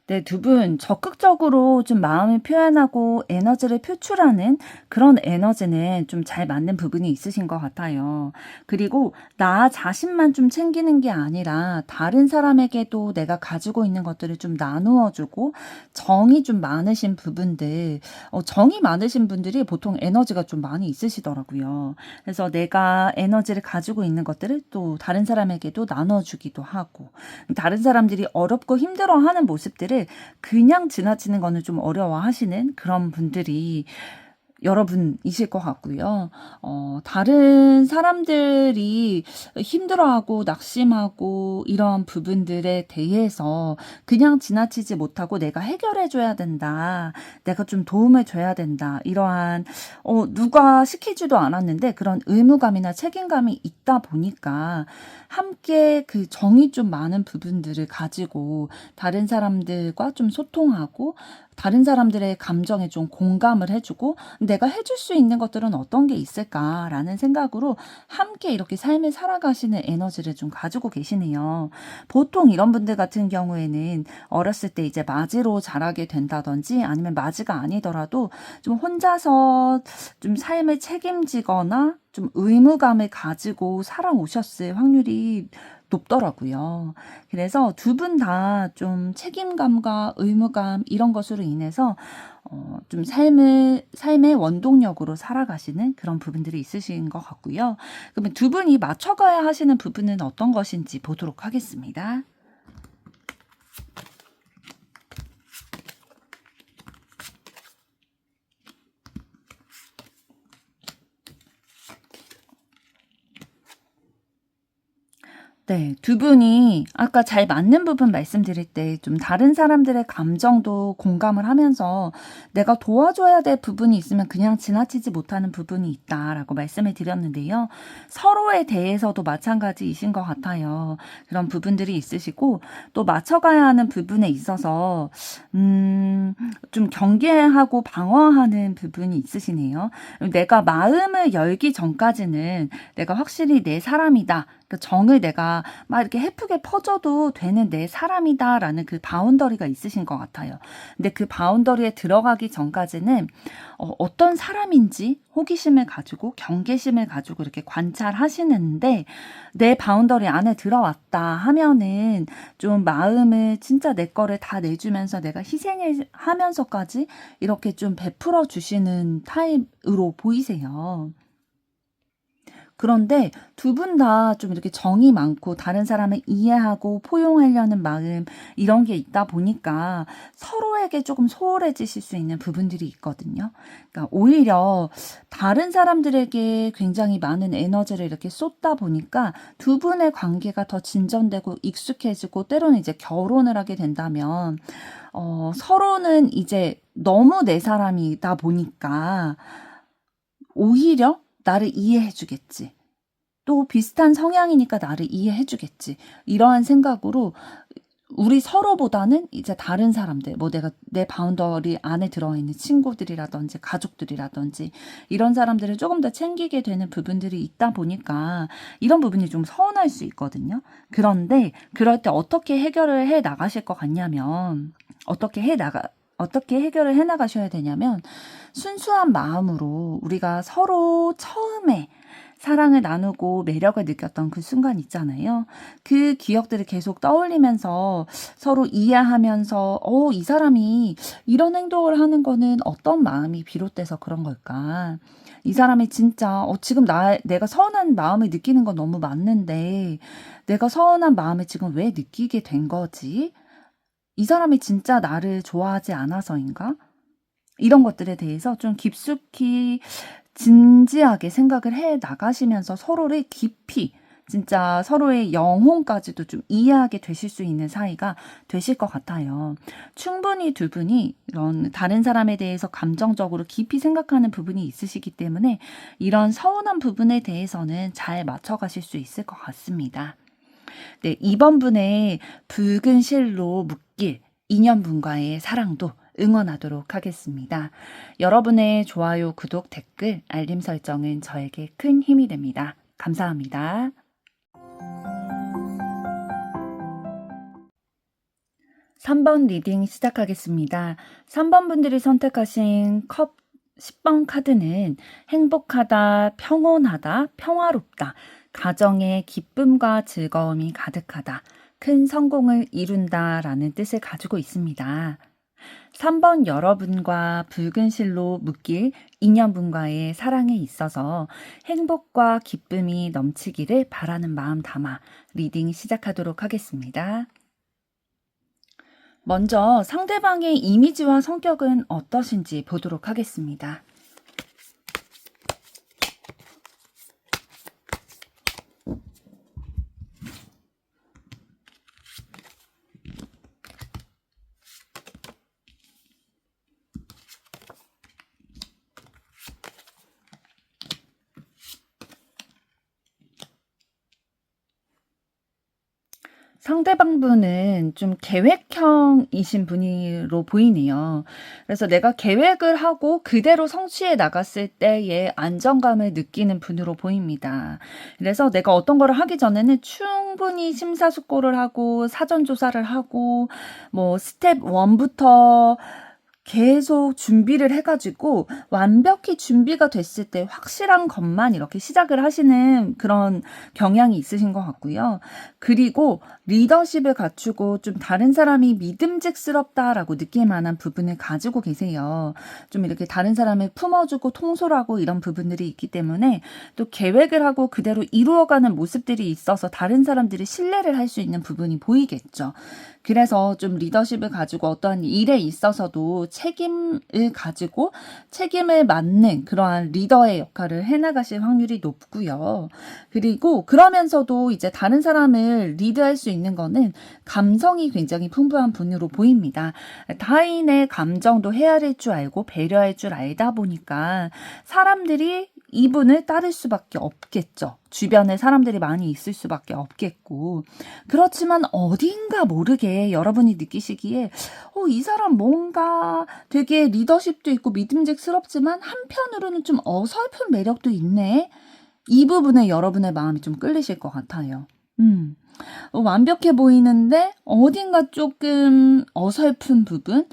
네, 두 분 적극적으로 좀 마음을 표현하고 에너지를 표출하는 그런 에너지는 좀 잘 맞는 부분이 있으신 것 같아요. 그리고 나 자신만 좀 챙기는 게 아니라 다른 사람에게도 내가 가지고 있는 것들을 좀 나누어주고 정이 좀 많으신 부분들, 정이 많으신 분들이 보통 에너지가 좀 많이 있으시더라고요. 그래서 내가 에너지를 가지고 있는 것들을 또 다른 사람에게도 나눠주기도 하고, 다른 사람들이 어렵고 힘들어하는 모습들을 그냥 지나치는 거는 좀 어려워하시는 그런 분들이 여러분이실 것 같고요. 다른 사람들이 힘들어하고 낙심하고 이런 부분들에 대해서 그냥 지나치지 못하고 내가 해결해줘야 된다. 내가 좀 도움을 줘야 된다. 이러한, 누가 시키지도 않았는데 그런 의무감이나 책임감이 있다 보니까 함께 그 정이 좀 많은 부분들을 가지고 다른 사람들과 좀 소통하고 다른 사람들의 감정에 좀 공감을 해주고 내가 해줄 수 있는 것들은 어떤 게 있을까라는 생각으로 함께 이렇게 삶을 살아가시는 에너지를 좀 가지고 계시네요. 보통 이런 분들 같은 경우에는 어렸을 때 이제 맞이로 자라게 된다든지 아니면 맞이가 아니더라도 좀 혼자서 좀 삶을 책임지거나 좀 의무감을 가지고 살아오셨을 확률이 높더라고요. 그래서 두 분 다 좀 책임감과 의무감 이런 것으로 인해서 좀 삶의 원동력으로 살아가시는 그런 부분들이 있으신 것 같고요. 그러면 두 분이 맞춰가야 하시는 부분은 어떤 것인지 보도록 하겠습니다. 네. 두 분이 아까 잘 맞는 부분 말씀드릴 때 좀 다른 사람들의 감정도 공감을 하면서 내가 도와줘야 될 부분이 있으면 그냥 지나치지 못하는 부분이 있다라고 말씀을 드렸는데요. 서로에 대해서도 마찬가지이신 것 같아요. 그런 부분들이 있으시고 또 맞춰가야 하는 부분에 있어서 좀 경계하고 방어하는 부분이 있으시네요. 내가 마음을 열기 전까지는 내가 확실히 내 사람이다. 그 정을 내가 막 이렇게 해프게 퍼져도 되는 내 사람이다라는 그 바운더리가 있으신 것 같아요. 근데 그 바운더리에 들어가기 전까지는 어떤 사람인지 호기심을 가지고 경계심을 가지고 이렇게 관찰하시는데 내 바운더리 안에 들어왔다 하면은 좀 마음을 진짜 내 거를 다 내주면서 내가 희생을 하면서까지 이렇게 좀 베풀어 주시는 타입으로 보이세요. 그런데 두 분 다 좀 이렇게 정이 많고 다른 사람을 이해하고 포용하려는 마음 이런 게 있다 보니까 서로에게 조금 소홀해지실 수 있는 부분들이 있거든요. 그러니까 오히려 다른 사람들에게 굉장히 많은 에너지를 이렇게 쏟다 보니까 두 분의 관계가 더 진전되고 익숙해지고 때로는 이제 결혼을 하게 된다면 서로는 이제 너무 내 사람이다 보니까 오히려 나를 이해해 주겠지. 또 비슷한 성향이니까 나를 이해해 주겠지. 이러한 생각으로 우리 서로보다는 이제 다른 사람들, 뭐 내가 내 바운더리 안에 들어있는 친구들이라든지 가족들이라든지 이런 사람들을 조금 더 챙기게 되는 부분들이 있다 보니까 이런 부분이 좀 서운할 수 있거든요. 그런데 그럴 때 어떻게 해결을 해 나가실 것 같냐면 어떻게 해결을 해 나가셔야 되냐면 순수한 마음으로 우리가 서로 처음에 사랑을 나누고 매력을 느꼈던 그 순간 있잖아요. 그 기억들을 계속 떠올리면서 서로 이해하면서 이 사람이 이런 행동을 하는 거는 어떤 마음이 비롯돼서 그런 걸까? 이 사람이 진짜 지금 내가 서운한 마음을 느끼는 건 너무 맞는데 내가 서운한 마음을 지금 왜 느끼게 된 거지? 이 사람이 진짜 나를 좋아하지 않아서인가? 이런 것들에 대해서 좀 깊숙이 진지하게 생각을 해 나가시면서 서로를 깊이 진짜 서로의 영혼까지도 좀 이해하게 되실 수 있는 사이가 되실 것 같아요. 충분히 두 분이 이런 다른 사람에 대해서 감정적으로 깊이 생각하는 부분이 있으시기 때문에 이런 서운한 부분에 대해서는 잘 맞춰가실 수 있을 것 같습니다. 네, 이번 분의 붉은 실로 묶일 인연분과의 사랑도 응원하도록 하겠습니다. 여러분의 좋아요, 구독, 댓글, 알림 설정은 저에게 큰 힘이 됩니다. 감사합니다. 3번 리딩 시작하겠습니다. 3번 분들이 선택하신 컵 10번 카드는 행복하다, 평온하다, 평화롭다, 가정에 기쁨과 즐거움이 가득하다, 큰 성공을 이룬다 라는 뜻을 가지고 있습니다. 3번 여러분과 붉은 실로 묶일 인연분과의 사랑에 있어서 행복과 기쁨이 넘치기를 바라는 마음 담아 리딩 시작하도록 하겠습니다. 먼저 상대방의 이미지와 성격은 어떠신지 보도록 하겠습니다. 상대방 분은 좀 계획형 성향이신 분으로 보이네요. 그래서 내가 계획을 하고 그대로 성취해 나갔을 때의 안정감을 느끼는 분으로 보입니다. 그래서 내가 어떤 거를 하기 전에는 충분히 심사숙고를 하고 사전 조사를 하고 뭐 스텝 1부터 계속 준비를 해가지고 완벽히 준비가 됐을 때 확실한 것만 이렇게 시작을 하시는 그런 경향이 있으신 것 같고요. 그리고 리더십을 갖추고 좀 다른 사람이 믿음직스럽다라고 느낄 만한 부분을 가지고 계세요. 좀 이렇게 다른 사람을 품어주고 통솔하고 이런 부분들이 있기 때문에 또 계획을 하고 그대로 이루어가는 모습들이 있어서 다른 사람들이 신뢰를 할 수 있는 부분이 보이겠죠. 그래서 좀 리더십을 가지고 어떠한 일에 있어서도 책임을 가지고 책임을 맡는 그러한 리더의 역할을 해나가실 확률이 높고요. 그리고 그러면서도 이제 다른 사람을 리드할 수 있는 거는 감성이 굉장히 풍부한 분으로 보입니다. 타인의 감정도 헤아릴 줄 알고 배려할 줄 알다 보니까 사람들이 이분을 따를 수밖에 없겠죠. 주변에 사람들이 많이 있을 수밖에 없겠고. 그렇지만 어딘가 모르게 여러분이 느끼시기에 이 사람 뭔가 되게 리더십도 있고 믿음직스럽지만 한편으로는 좀 어설픈 매력도 있네. 이 부분에 여러분의 마음이 좀 끌리실 것 같아요. 완벽해 보이는데 어딘가 조금 어설픈 부분?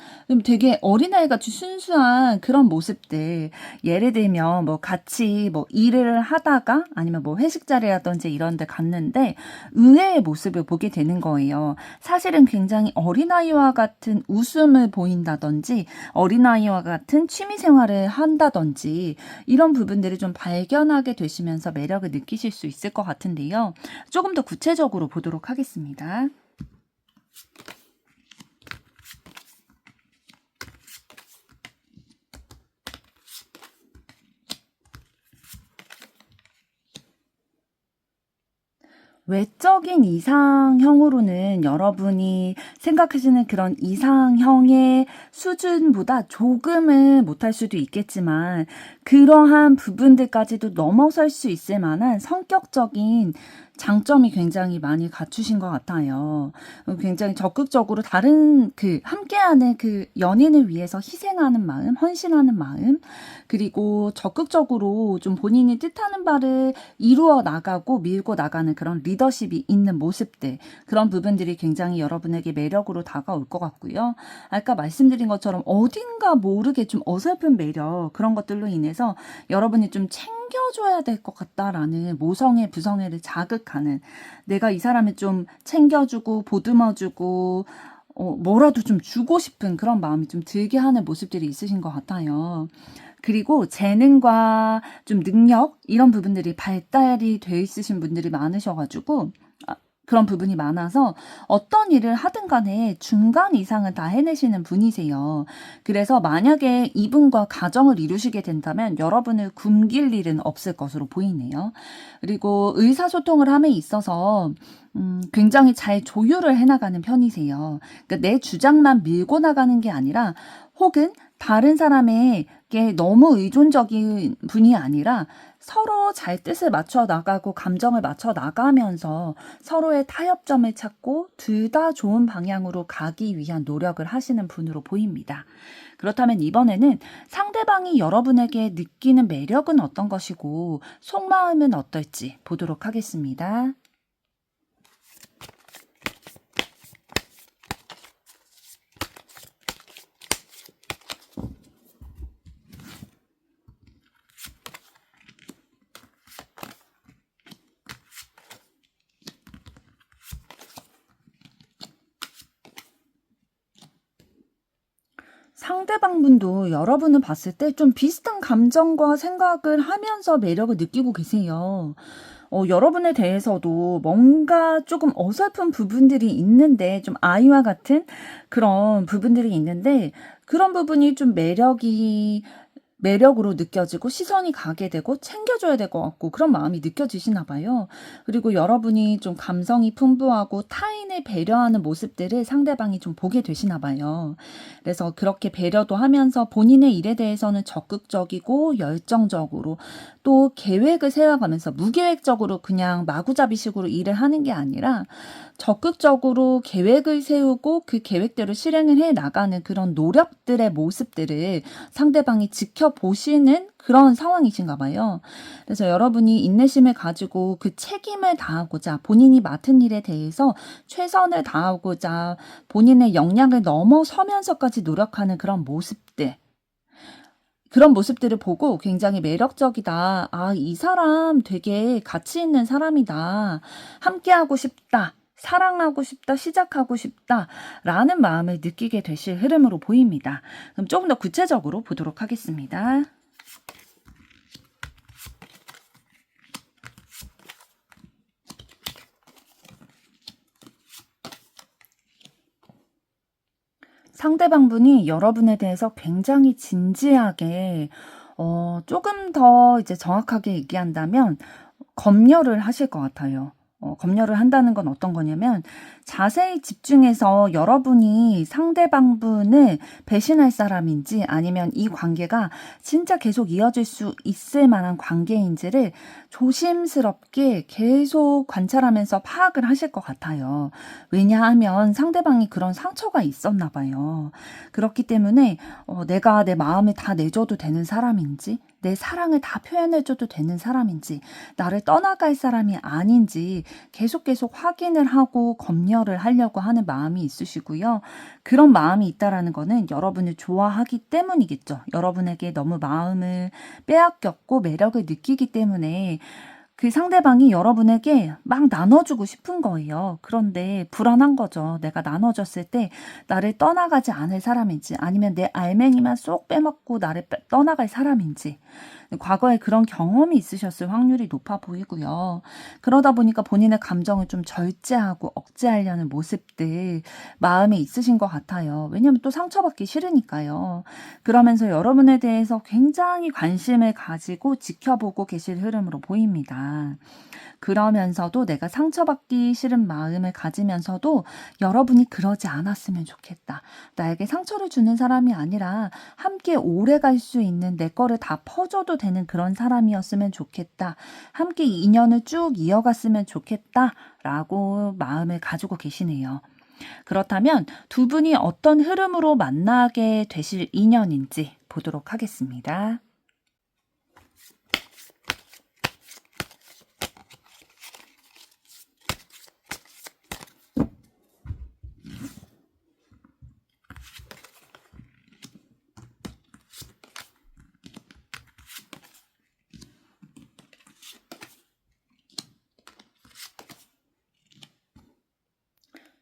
되게 어린아이같이 순수한 그런 모습들. 예를 들면 뭐 같이 뭐 일을 하다가 아니면 뭐 회식 자리라든지 이런 데 갔는데 의외의 모습을 보게 되는 거예요. 사실은 굉장히 어린아이와 같은 웃음을 보인다든지 어린아이와 같은 취미 생활을 한다든지 이런 부분들을 좀 발견하게 되시면서 매력을 느끼실 수 있을 것 같은데요. 조금 더 구체적으로 보도록 하겠습니다. 외적인 이상형으로는 여러분이 생각하시는 그런 이상형의 수준보다 조금은 못할 수도 있겠지만 그러한 부분들까지도 넘어설 수 있을 만한 성격적인 장점이 굉장히 많이 갖추신 것 같아요. 굉장히 적극적으로 다른 함께하는 연인을 위해서 희생하는 마음, 헌신하는 마음, 그리고 적극적으로 좀 본인이 뜻하는 바를 이루어 나가고 밀고 나가는 그런 리더십이 있는 모습들, 그런 부분들이 굉장히 여러분에게 매력으로 다가올 것 같고요. 아까 말씀드린 것처럼 어딘가 모르게 좀 어설픈 매력, 그런 것들로 인해서 여러분이 좀 챙겨줘야 될 것 같다라는 모성애, 부성애를 자극하는, 내가 이 사람을 좀 챙겨주고 보듬어주고 뭐라도 좀 주고 싶은 그런 마음이 좀 들게 하는 모습들이 있으신 것 같아요. 그리고 재능과 좀 능력 이런 부분들이 발달이 돼 있으신 분들이 많으셔가지고 그런 부분이 많아서 어떤 일을 하든 간에 중간 이상은 다 해내시는 분이세요. 그래서 만약에 이분과 가정을 이루시게 된다면 여러분을 굶길 일은 없을 것으로 보이네요. 그리고 의사소통을 함에 있어서 굉장히 잘 조율을 해나가는 편이세요. 그러니까 내 주장만 밀고 나가는 게 아니라 혹은 다른 사람에게 너무 의존적인 분이 아니라 서로 잘 뜻을 맞춰 나가고 감정을 맞춰 나가면서 서로의 타협점을 찾고 둘 다 좋은 방향으로 가기 위한 노력을 하시는 분으로 보입니다. 그렇다면 이번에는 상대방이 여러분에게 느끼는 매력은 어떤 것이고 속마음은 어떨지 보도록 하겠습니다. 상대방분도 여러분을 봤을 때 좀 비슷한 감정과 생각을 하면서 매력을 느끼고 계세요. 여러분에 대해서도 뭔가 조금 어설픈 부분들이 있는데 좀 아이와 같은 그런 부분들이 있는데 그런 부분이 좀 매력이 매력으로 느껴지고 시선이 가게 되고 챙겨줘야 될 것 같고 그런 마음이 느껴지시나 봐요. 그리고 여러분이 좀 감성이 풍부하고 타인을 배려하는 모습들을 상대방이 좀 보게 되시나 봐요. 그래서 그렇게 배려도 하면서 본인의 일에 대해서는 적극적이고 열정적으로 또 계획을 세워가면서 무계획적으로 그냥 마구잡이식으로 일을 하는 게 아니라 적극적으로 계획을 세우고 그 계획대로 실행을 해 나가는 그런 노력들의 모습들을 상대방이 지켜보시는 그런 상황이신가 봐요. 그래서 여러분이 인내심을 가지고 그 책임을 다하고자 본인이 맡은 일에 대해서 최선을 다하고자 본인의 역량을 넘어서면서까지 노력하는 그런 모습들. 그런 모습들을 보고 굉장히 매력적이다. 아, 이 사람 되게 가치 있는 사람이다. 함께하고 싶다. 사랑하고 싶다, 시작하고 싶다 라는 마음을 느끼게 되실 흐름으로 보입니다. 그럼 조금 더 구체적으로 보도록 하겠습니다. 상대방분이 여러분에 대해서 굉장히 진지하게 조금 더 이제 정확하게 얘기한다면 검열을 하실 것 같아요. 검열을 한다는 건 어떤 거냐면 자세히 집중해서 여러분이 상대방분을 배신할 사람인지 아니면 이 관계가 진짜 계속 이어질 수 있을 만한 관계인지를 조심스럽게 계속 관찰하면서 파악을 하실 것 같아요. 왜냐하면 상대방이 그런 상처가 있었나 봐요. 그렇기 때문에 내가 내 마음을 다 내줘도 되는 사람인지 내 사랑을 다 표현해줘도 되는 사람인지 나를 떠나갈 사람이 아닌지 계속 확인을 하고 검열을 하려고 하는 마음이 있으시고요. 그런 마음이 있다라는 거는 여러분을 좋아하기 때문이겠죠. 여러분에게 너무 마음을 빼앗겼고 매력을 느끼기 때문에 그 상대방이 여러분에게 막 나눠주고 싶은 거예요. 그런데 불안한 거죠. 내가 나눠줬을 때 나를 떠나가지 않을 사람인지 아니면 내 알맹이만 쏙 빼먹고 나를 떠나갈 사람인지 과거에 그런 경험이 있으셨을 확률이 높아 보이고요. 그러다 보니까 본인의 감정을 좀 절제하고 억제하려는 모습들 마음에 있으신 것 같아요. 왜냐하면 또 상처받기 싫으니까요. 그러면서 여러분에 대해서 굉장히 관심을 가지고 지켜보고 계실 흐름으로 보입니다. 그러면서도 내가 상처받기 싫은 마음을 가지면서도 여러분이 그러지 않았으면 좋겠다. 나에게 상처를 주는 사람이 아니라 함께 오래 갈 수 있는 내 거를 다 퍼줘도 되는 그런 사람이었으면 좋겠다. 함께 인연을 쭉 이어갔으면 좋겠다. 라고 마음을 가지고 계시네요. 그렇다면 두 분이 어떤 흐름으로 만나게 되실 인연인지 보도록 하겠습니다.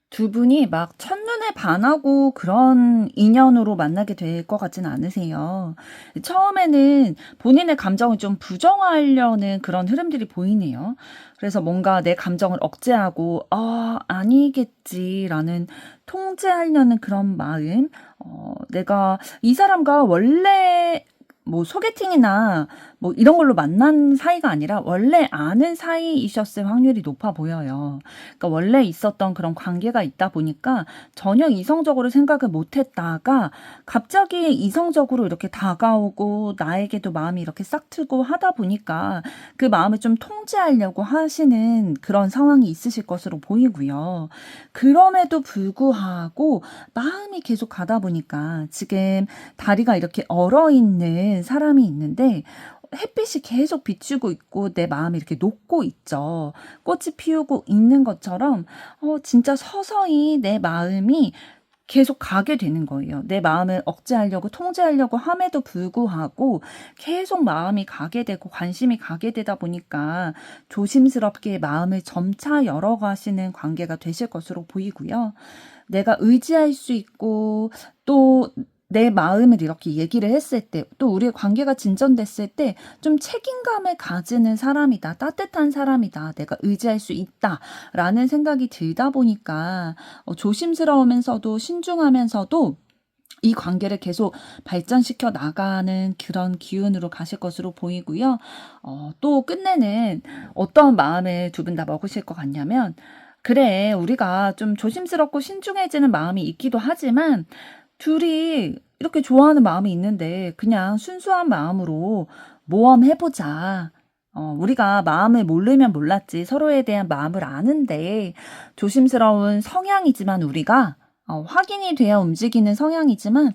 두 분이 막 첫눈에 반하고 그런 인연으로 만나게 될 것 같지는 않으세요. 처음에는 본인의 감정을 좀 부정하려는 그런 흐름들이 보이네요. 그래서 뭔가 내 감정을 억제하고 아니겠지라는 통제하려는 그런 마음. 내가 이 사람과 원래 뭐 소개팅이나 뭐 이런 걸로 만난 사이가 아니라 원래 아는 사이이셨을 확률이 높아 보여요. 그러니까 원래 있었던 그런 관계가 있다 보니까 전혀 이성적으로 생각을 못 했다가 갑자기 이성적으로 이렇게 다가오고 나에게도 마음이 이렇게 싹 트고 하다 보니까 그 마음을 좀 통제하려고 하시는 그런 상황이 있으실 것으로 보이고요. 그럼에도 불구하고 마음이 계속 가다 보니까 지금 다리가 이렇게 얼어있는 사람이 있는데 햇빛이 계속 비추고 있고 내 마음이 이렇게 녹고 있죠. 꽃이 피우고 있는 것처럼 진짜 서서히 내 마음이 계속 가게 되는 거예요. 내 마음을 억제하려고 통제하려고 함에도 불구하고 계속 마음이 가게 되고 관심이 가게 되다 보니까 조심스럽게 마음을 점차 열어가시는 관계가 되실 것으로 보이고요. 내가 의지할 수 있고 또 내 마음을 이렇게 얘기를 했을 때, 또 우리의 관계가 진전됐을 때 좀 책임감을 가지는 사람이다, 따뜻한 사람이다, 내가 의지할 수 있다 라는 생각이 들다 보니까 조심스러우면서도 신중하면서도 이 관계를 계속 발전시켜 나가는 그런 기운으로 가실 것으로 보이고요. 또 끝내는 어떤 마음을 두 분 다 먹으실 것 같냐면, 그래, 우리가 좀 조심스럽고 신중해지는 마음이 있기도 하지만, 둘이 이렇게 좋아하는 마음이 있는데, 그냥 순수한 마음으로 모험해보자. 우리가 마음을 모르면 몰랐지 서로에 대한 마음을 아는데, 조심스러운 성향이지만 우리가 확인이 되어 움직이는 성향이지만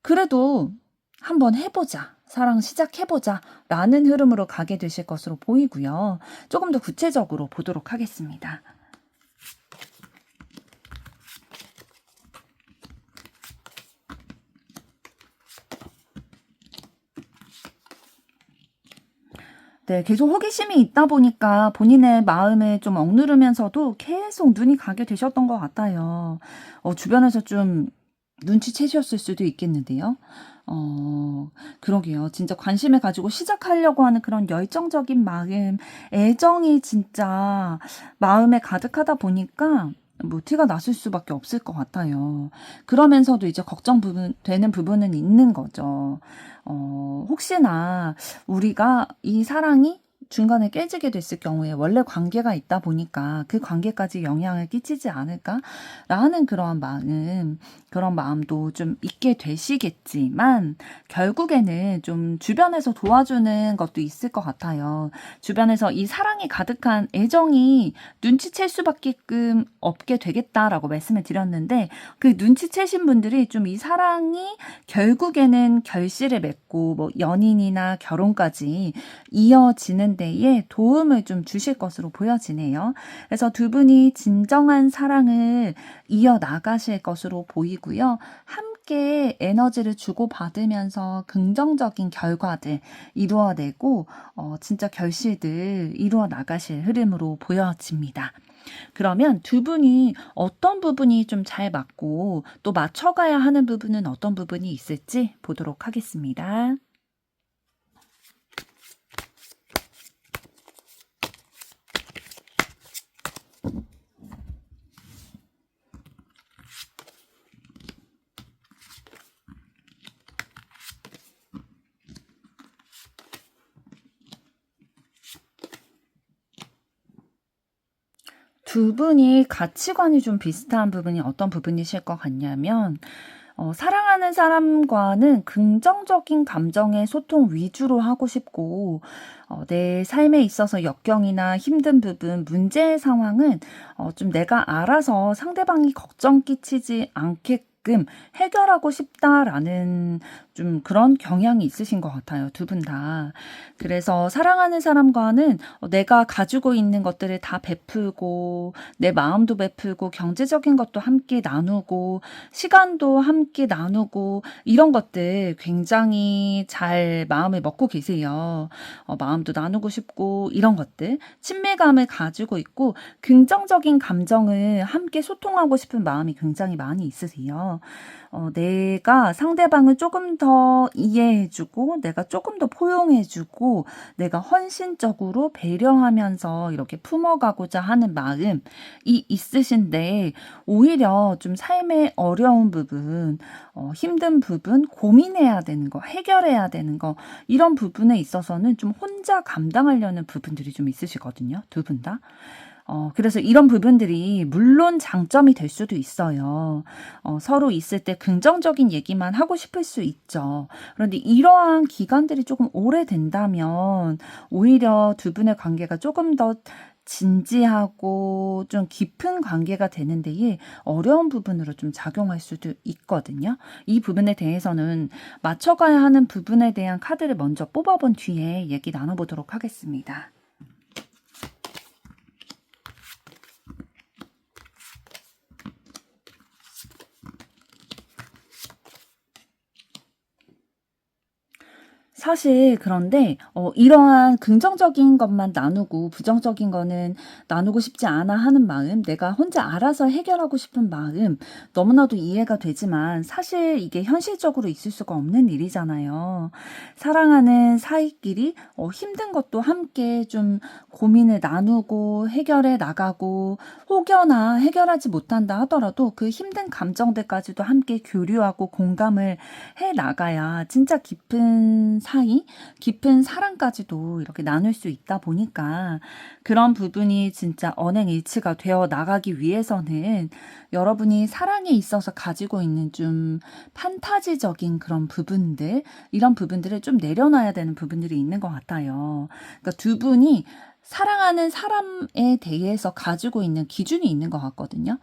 그래도 한번 해보자. 사랑 시작해보자. 라는 흐름으로 가게 되실 것으로 보이고요. 조금 더 구체적으로 보도록 하겠습니다. 네, 계속 호기심이 있다 보니까 본인의 마음을 좀 억누르면서도 계속 눈이 가게 되셨던 것 같아요. 주변에서 좀 눈치채셨을 수도 있겠는데요. 그러게요. 진짜 관심을 가지고 시작하려고 하는 그런 열정적인 마음, 애정이 진짜 마음에 가득하다 보니까 뭐 티가 났을 수밖에 없을 것 같아요. 그러면서도 이제 되는 부분은 있는 거죠. 혹시나 우리가 이 사랑이 중간에 깨지게 됐을 경우에 원래 관계가 있다 보니까 그 관계까지 영향을 끼치지 않을까라는 그런 마음도 좀 있게 되시겠지만 결국에는 좀 주변에서 도와주는 것도 있을 것 같아요. 주변에서 이 사랑이 가득한 애정이 눈치챌 수밖에 없게 되겠다라고 말씀을 드렸는데 그 눈치채신 분들이 좀 이 사랑이 결국에는 결실을 맺고 뭐 연인이나 결혼까지 이어지는 데에 도움을 좀 주실 것으로 보여지네요. 그래서 두 분이 진정한 사랑을 이어나가실 것으로 보이고요. 함께 에너지를 주고받으면서 긍정적인 결과들 이루어내고 진짜 결실들 이루어 나가실 흐름으로 보여집니다. 그러면 두 분이 어떤 부분이 좀 잘 맞고 또 맞춰가야 하는 부분은 어떤 부분이 있을지 보도록 하겠습니다. 두 분이 가치관이 좀 비슷한 부분이 어떤 부분이실 것 같냐면 사랑하는 사람과는 긍정적인 감정의 소통 위주로 하고 싶고 내 삶에 있어서 역경이나 힘든 부분, 문제의 상황은 좀 내가 알아서 상대방이 걱정 끼치지 않게끔 해결하고 싶다라는 좀 그런 경향이 있으신 것 같아요. 두 분 다. 그래서 사랑하는 사람과는 내가 가지고 있는 것들을 다 베풀고 내 마음도 베풀고 경제적인 것도 함께 나누고 시간도 함께 나누고 이런 것들 굉장히 잘 마음을 먹고 계세요. 마음도 나누고 싶고 이런 것들 친밀감을 가지고 있고 긍정적인 감정을 함께 소통하고 싶은 마음이 굉장히 많이 있으세요. 내가 상대방을 조금 더 이해해주고 내가 조금 더 포용해주고 내가 헌신적으로 배려하면서 이렇게 품어가고자 하는 마음이 있으신데 오히려 좀 삶의 어려운 부분, 힘든 부분, 고민해야 되는 거, 해결해야 되는 거 이런 부분에 있어서는 좀 혼자 감당하려는 부분들이 좀 있으시거든요. 두 분 다. 그래서 이런 부분들이 물론 장점이 될 수도 있어요. 서로 있을 때 긍정적인 얘기만 하고 싶을 수 있죠. 그런데 이러한 기간들이 조금 오래된다면 오히려 두 분의 관계가 조금 더 진지하고 좀 깊은 관계가 되는 데에 어려운 부분으로 좀 작용할 수도 있거든요. 이 부분에 대해서는 맞춰가야 하는 부분에 대한 카드를 먼저 뽑아본 뒤에 얘기 나눠보도록 하겠습니다. 사실 그런데 이러한 긍정적인 것만 나누고 부정적인 거는 나누고 싶지 않아 하는 마음, 내가 혼자 알아서 해결하고 싶은 마음 너무나도 이해가 되지만 사실 이게 현실적으로 있을 수가 없는 일이잖아요. 사랑하는 사이끼리 힘든 것도 함께 좀 고민을 나누고 해결해 나가고, 혹여나 해결하지 못한다 하더라도 그 힘든 감정들까지도 함께 교류하고 공감을 해 나가야 진짜 깊은 사이, 깊은 사랑까지도 이렇게 나눌 수 있다 보니까, 그런 부분이 진짜 언행일치가 되어 나가기 위해서는 여러분이 사랑에 있어서 가지고 있는 좀 판타지적인 그런 부분들, 이런 부분들을 좀 내려놔야 되는 부분들이 있는 것 같아요. 그러니까 두 분이 사랑하는 사람에 대해서 가지고 있는 기준이 있는 것 같거든요.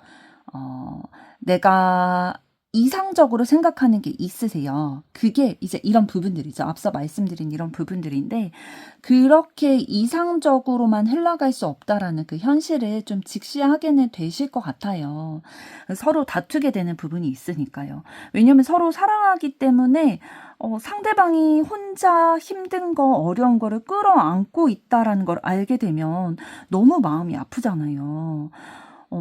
내가 이상적으로 생각하는 게 있으세요. 그게 이제 이런 부분들이죠. 앞서 말씀드린 이런 부분들인데, 그렇게 이상적으로만 흘러갈 수 없다라는 그 현실을 좀 직시하게는 되실 것 같아요. 서로 다투게 되는 부분이 있으니까요. 왜냐면 서로 사랑하기 때문에 상대방이 혼자 힘든 거, 어려운 거를 끌어안고 있다라는 걸 알게 되면 너무 마음이 아프잖아요.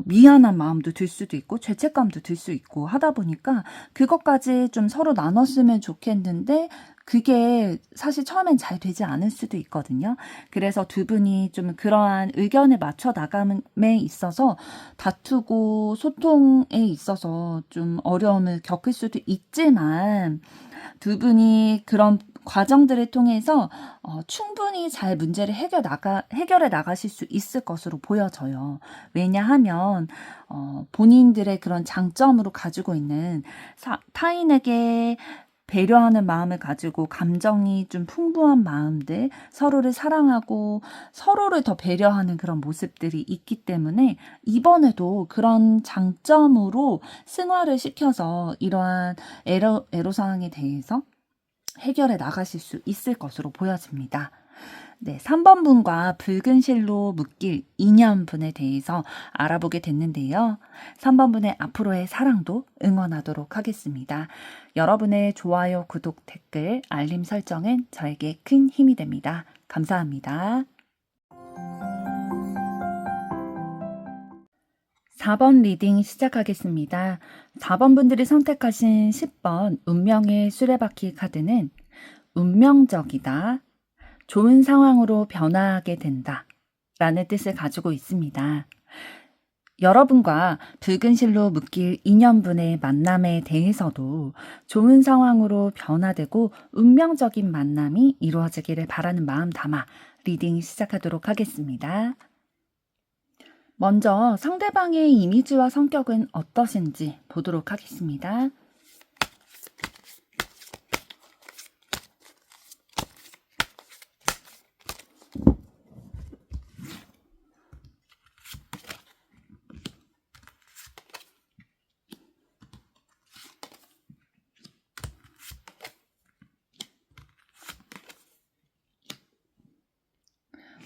미안한 마음도 들 수도 있고 죄책감도 들 수 있고 하다 보니까 그것까지 좀 서로 나눴으면 좋겠는데, 그게 사실 처음엔 잘 되지 않을 수도 있거든요. 그래서 두 분이 좀 그러한 의견을 맞춰 나감에 있어서 다투고 소통에 있어서 좀 어려움을 겪을 수도 있지만, 두 분이 그런 과정들을 통해서 충분히 잘 문제를 해결해 나가실 수 있을 것으로 보여져요. 왜냐하면 본인들의 그런 장점으로 가지고 있는 타인에게 배려하는 마음을 가지고 감정이 좀 풍부한 마음들, 서로를 사랑하고 서로를 더 배려하는 그런 모습들이 있기 때문에, 이번에도 그런 장점으로 승화를 시켜서 이러한 애로사항에 대해서 해결해 나가실 수 있을 것으로 보여집니다. 네, 3번 분과 붉은 실로 묶일 인연분에 대해서 알아보게 됐는데요. 3번 분의 앞으로의 사랑도 응원하도록 하겠습니다. 여러분의 좋아요, 구독, 댓글, 알림 설정은 저에게 큰 힘이 됩니다. 감사합니다. 4번 리딩 시작하겠습니다. 4번 분들이 선택하신 10번 운명의 수레바퀴 카드는 운명적이다, 좋은 상황으로 변화하게 된다 라는 뜻을 가지고 있습니다. 여러분과 붉은 실로 묶일 인연분의 만남에 대해서도 좋은 상황으로 변화되고 운명적인 만남이 이루어지기를 바라는 마음 담아 리딩 시작하도록 하겠습니다. 먼저 상대방의 이미지와 성격은 어떠신지 보도록 하겠습니다.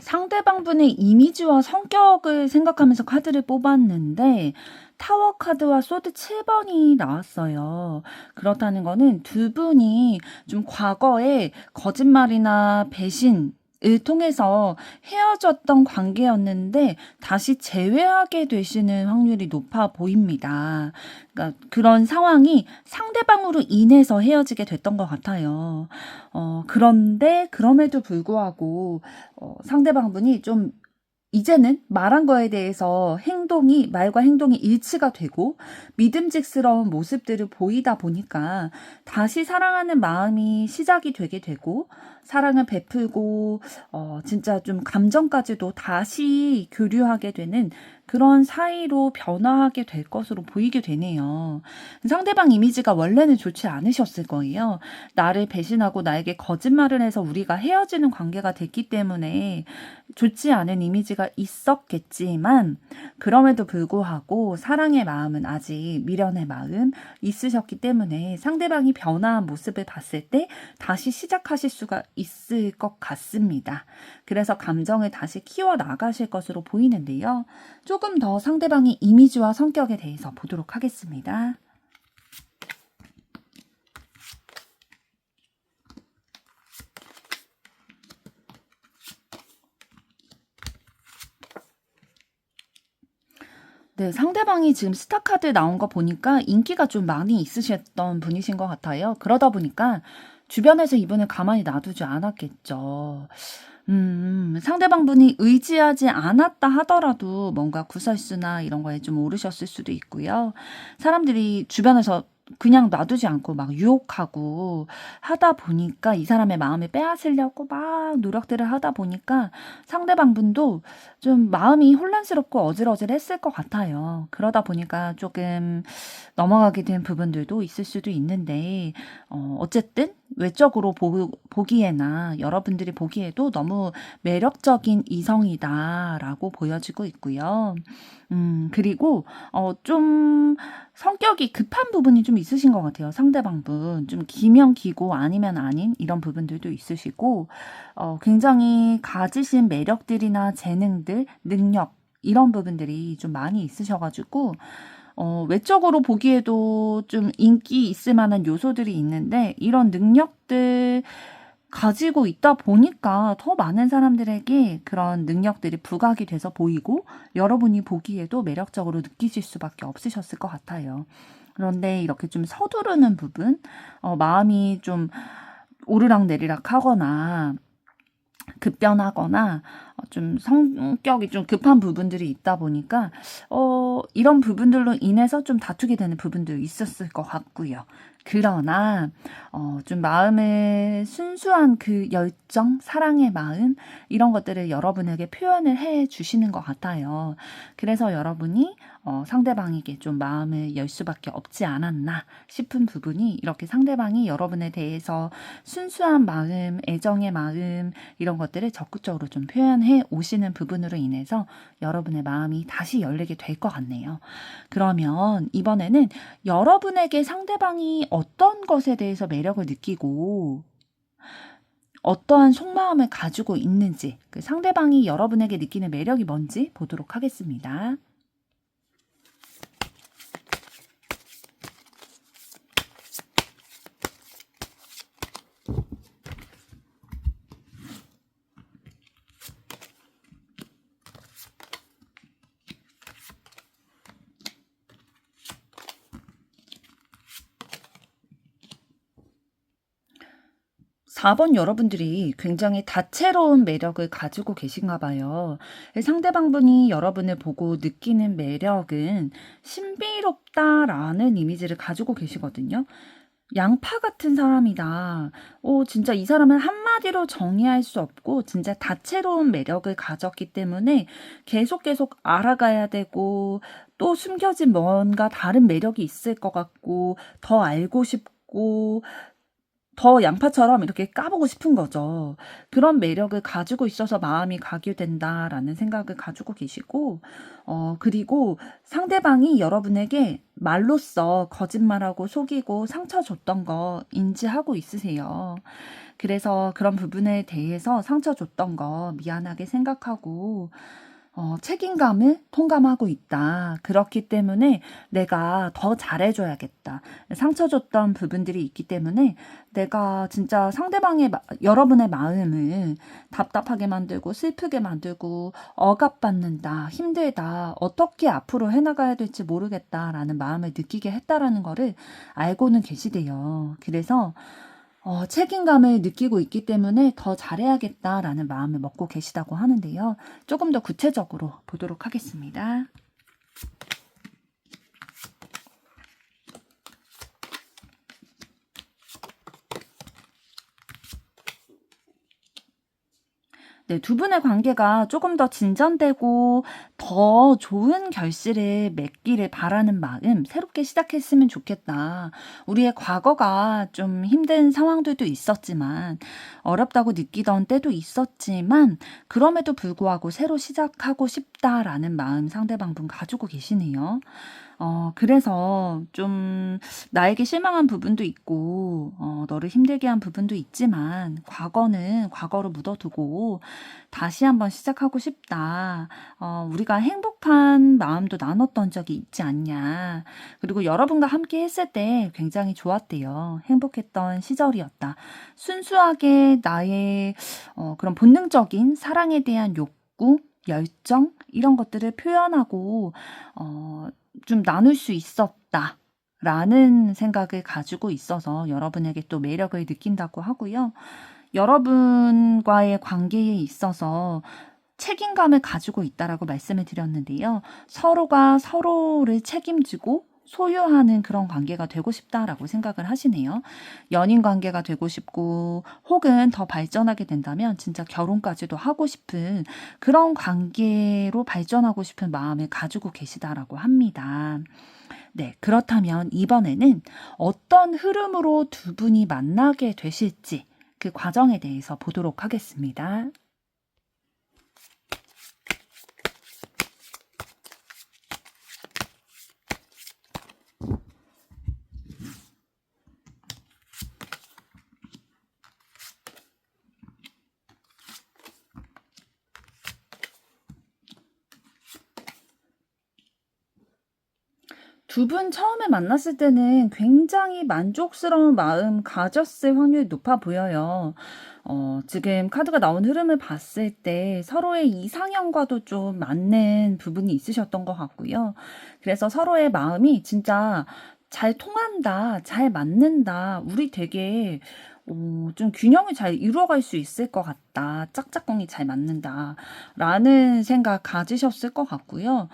상대방분의 이미지와 성격을 생각하면서 카드를 뽑았는데 타워 카드와 소드 7번이 나왔어요. 그렇다는 거는 두 분이 좀 과거에 거짓말이나 배신을 통해서 헤어졌던 관계였는데 다시 재회하게 되시는 확률이 높아 보입니다. 그러니까 그런 상황이 상대방으로 인해서 헤어지게 됐던 것 같아요. 그런데 그럼에도 불구하고 상대방분이 좀 이제는 말한 거에 대해서 말과 행동이 일치가 되고 믿음직스러운 모습들을 보이다 보니까 다시 사랑하는 마음이 시작이 되게 되고, 사랑을 베풀고 진짜 좀 감정까지도 다시 교류하게 되는 그런 사이로 변화하게 될 것으로 보이게 되네요. 상대방 이미지가 원래는 좋지 않으셨을 거예요. 나를 배신하고 나에게 거짓말을 해서 우리가 헤어지는 관계가 됐기 때문에 좋지 않은 이미지가 있었겠지만, 그럼에도 불구하고 사랑의 마음은 아직 미련의 마음 있으셨기 때문에 상대방이 변화한 모습을 봤을 때 다시 시작하실 수가 있을 것 같습니다. 그래서 감정을 다시 키워 나가실 것으로 보이는데요. 조금 더 상대방의 이미지와 성격에 대해서 보도록 하겠습니다. 네, 상대방이 지금 스타카드 나온 거 보니까 인기가 좀 많이 있으셨던 분이신 것 같아요. 그러다 보니까 주변에서 이분을 가만히 놔두지 않았겠죠. 상대방 분이 의지하지 않았다 하더라도 뭔가 구설수나 이런 거에 좀 오르셨을 수도 있고요. 사람들이 주변에서 그냥 놔두지 않고 막 유혹하고 하다 보니까 이 사람의 마음을 빼앗으려고 막 노력들을 하다 보니까 상대방 분도 좀 마음이 혼란스럽고 어질어질했을 것 같아요. 그러다 보니까 조금 넘어가게 된 부분들도 있을 수도 있는데, 어쨌든 외적으로 보기에나 여러분들이 보기에도 너무 매력적인 이성이다라고 보여지고 있고요. 그리고 좀 성격이 급한 부분이 좀 있으신 것 같아요. 상대방 분. 좀 기면 기고 아니면 아닌 이런 부분들도 있으시고, 굉장히 가지신 매력들이나 재능들, 능력, 이런 부분들이 좀 많이 있으셔가지고, 외적으로 보기에도 좀 인기 있을 만한 요소들이 있는데, 이런 능력들 가지고 있다 보니까 더 많은 사람들에게 그런 능력들이 부각이 돼서 보이고, 여러분이 보기에도 매력적으로 느끼실 수밖에 없으셨을 것 같아요. 그런데 이렇게 좀 서두르는 부분, 마음이 좀 오르락내리락 하거나, 급변하거나 좀 성격이 좀 급한 부분들이 있다 보니까 이런 부분들로 인해서 좀 다투게 되는 부분도 있었을 것 같고요. 그러나 좀 마음의 순수한 그 열정, 사랑의 마음 이런 것들을 여러분에게 표현을 해 주시는 것 같아요. 그래서 여러분이 상대방에게 좀 마음을 열 수밖에 없지 않았나 싶은 부분이 이렇게 상대방이 여러분에 대해서 순수한 마음, 애정의 마음 이런 것들을 적극적으로 좀 표현해 오시는 부분으로 인해서 여러분의 마음이 다시 열리게 될 것 같네요. 그러면 이번에는 여러분에게 상대방이 어떤 것에 대해서 매력을 느끼고 어떠한 속마음을 가지고 있는지, 그 상대방이 여러분에게 느끼는 매력이 뭔지 보도록 하겠습니다. 4번 여러분들이 굉장히 다채로운 매력을 가지고 계신가 봐요. 상대방분이 여러분을 보고 느끼는 매력은 신비롭다라는 이미지를 가지고 계시거든요. 양파 같은 사람이다. 진짜 이 사람은 한마디로 정의할 수 없고 진짜 다채로운 매력을 가졌기 때문에 계속 알아가야 되고 또 숨겨진 뭔가 다른 매력이 있을 것 같고 더 알고 싶고 더 양파처럼 이렇게 까보고 싶은 거죠. 그런 매력을 가지고 있어서 마음이 가결된다라는 생각을 가지고 계시고, 그리고 상대방이 여러분에게 말로써 거짓말하고 속이고 상처 줬던 거 인지하고 있으세요. 그래서 그런 부분에 대해서 상처 줬던 거 미안하게 생각하고, 책임감을 통감하고 있다. 그렇기 때문에 내가 더 잘해줘야겠다. 상처 줬던 부분들이 있기 때문에 내가 진짜 상대방의, 여러분의 마음을 답답하게 만들고 슬프게 만들고 억압받는다, 힘들다, 어떻게 앞으로 해나가야 될지 모르겠다라는 마음을 느끼게 했다라는 거를 알고는 계시대요. 그래서 책임감을 느끼고 있기 때문에 더 잘해야겠다라는 마음을 먹고 계시다고 하는데요. 조금 더 구체적으로 보도록 하겠습니다. 네, 두 분의 관계가 조금 더 진전되고 더 좋은 결실을 맺기를 바라는 마음, 새롭게 시작했으면 좋겠다. 우리의 과거가 좀 힘든 상황들도 있었지만, 어렵다고 느끼던 때도 있었지만, 그럼에도 불구하고 새로 시작하고 싶다라는 마음 상대방분 가지고 계시네요. 그래서 좀 나에게 실망한 부분도 있고, 너를 힘들게 한 부분도 있지만, 과거는 과거로 묻어두고, 다시 한번 시작하고 싶다. 우리가 행복한 마음도 나눴던 적이 있지 않냐. 그리고 여러분과 함께 했을 때 굉장히 좋았대요. 행복했던 시절이었다. 순수하게 나의 그런 본능적인 사랑에 대한 욕구, 열정 이런 것들을 표현하고 좀 나눌 수 있었다. 라는 생각을 가지고 있어서 여러분에게 또 매력을 느낀다고 하고요. 여러분과의 관계에 있어서 책임감을 가지고 있다라고 말씀을 드렸는데요. 서로가 서로를 책임지고 소유하는 그런 관계가 되고 싶다라고 생각을 하시네요. 연인 관계가 되고 싶고 혹은 더 발전하게 된다면 진짜 결혼까지도 하고 싶은 그런 관계로 발전하고 싶은 마음을 가지고 계시다라고 합니다. 네, 그렇다면 이번에는 어떤 흐름으로 두 분이 만나게 되실지 그 과정에 대해서 보도록 하겠습니다. 두 분 처음에 만났을 때는 굉장히 만족스러운 마음 가졌을 확률이 높아 보여요. 지금 카드가 나온 흐름을 봤을 때 서로의 이상형과도 좀 맞는 부분이 있으셨던 것 같고요. 그래서 서로의 마음이 진짜 잘 통한다, 잘 맞는다, 우리 되게 좀 균형을 잘 이루어갈 수 있을 것 같다, 짝짝꿍이 잘 맞는다, 라는 생각 가지셨을 것 같고요.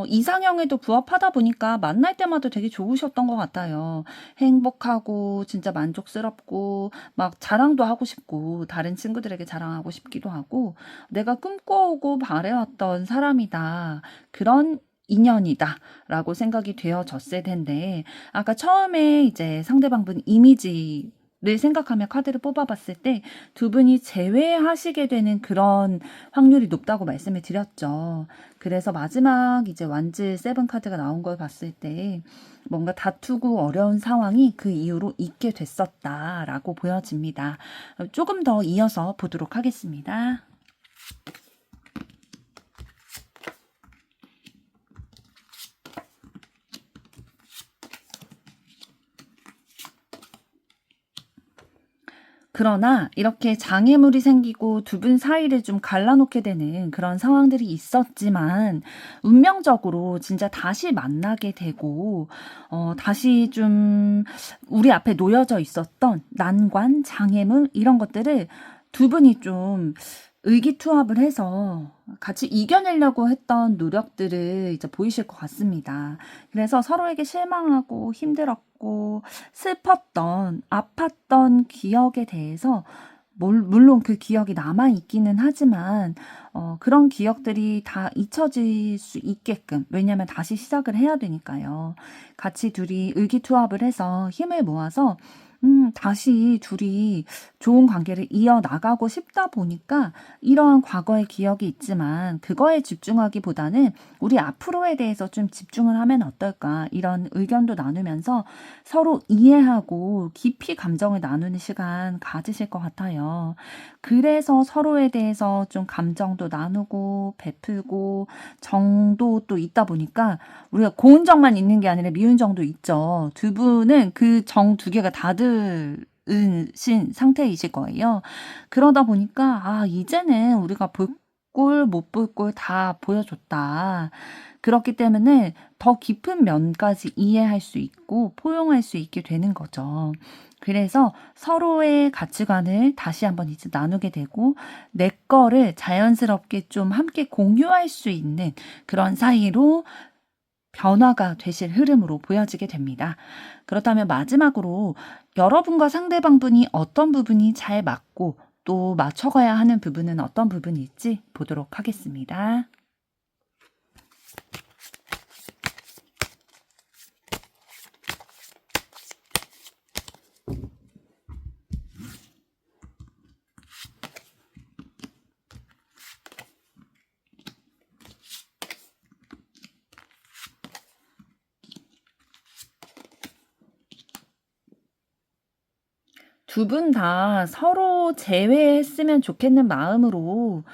이상형에도 부합하다 보니까 만날 때마다 되게 좋으셨던 것 같아요. 행복하고 진짜 만족스럽고 막 자랑도 하고 싶고 다른 친구들에게 자랑하고 싶기도 하고 내가 꿈꿔오고 바래왔던 사람이다. 그런 인연이다 라고 생각이 되어졌을 텐데 아까 처음에 이제 상대방분 이미지를 생각하며 카드를 뽑아봤을 때 두 분이 재회하시게 되는 그런 확률이 높다고 말씀을 드렸죠. 그래서 마지막 이제 완즈 세븐 카드가 나온 걸 봤을 때 뭔가 다투고 어려운 상황이 그 이후로 있게 됐었다라고 보여집니다. 조금 더 이어서 보도록 하겠습니다. 그러나 이렇게 장애물이 생기고 두 분 사이를 좀 갈라놓게 되는 그런 상황들이 있었지만 운명적으로 진짜 다시 만나게 되고 다시 좀 우리 앞에 놓여져 있었던 난관, 장애물 이런 것들을 두 분이 좀 의기투합을 해서 같이 이겨내려고 했던 노력들을 이제 보이실 것 같습니다. 그래서 서로에게 실망하고 힘들었고 슬펐던, 아팠던 기억에 대해서 물론 그 기억이 남아있기는 하지만 그런 기억들이 다 잊혀질 수 있게끔 왜냐하면 다시 시작을 해야 되니까요. 같이 둘이 의기투합을 해서 힘을 모아서 다시 둘이 좋은 관계를 이어나가고 싶다 보니까 이러한 과거의 기억이 있지만 그거에 집중하기보다는 우리 앞으로에 대해서 좀 집중을 하면 어떨까 이런 의견도 나누면서 서로 이해하고 깊이 감정을 나누는 시간 가지실 것 같아요. 그래서 서로에 대해서 좀 감정도 나누고 베풀고 정도 또 있다 보니까 우리가 고운 정만 있는 게 아니라 미운 정도 있죠. 두 분은 그 정 두 개가 다들 신 상태이실 거예요. 그러다 보니까 이제는 우리가 볼 꼴 못 볼 꼴 다 보여줬다. 그렇기 때문에 더 깊은 면까지 이해할 수 있고 포용할 수 있게 되는 거죠. 그래서 서로의 가치관을 다시 한번 이제 나누게 되고 내 거를 자연스럽게 좀 함께 공유할 수 있는 그런 사이로 변화가 되실 흐름으로 보여지게 됩니다. 그렇다면 마지막으로 여러분과 상대방분이 어떤 부분이 잘 맞고 또 맞춰가야 하는 부분은 어떤 부분일지 보도록 하겠습니다. 두 분 다 서로 재회했으면 좋겠는 마음으로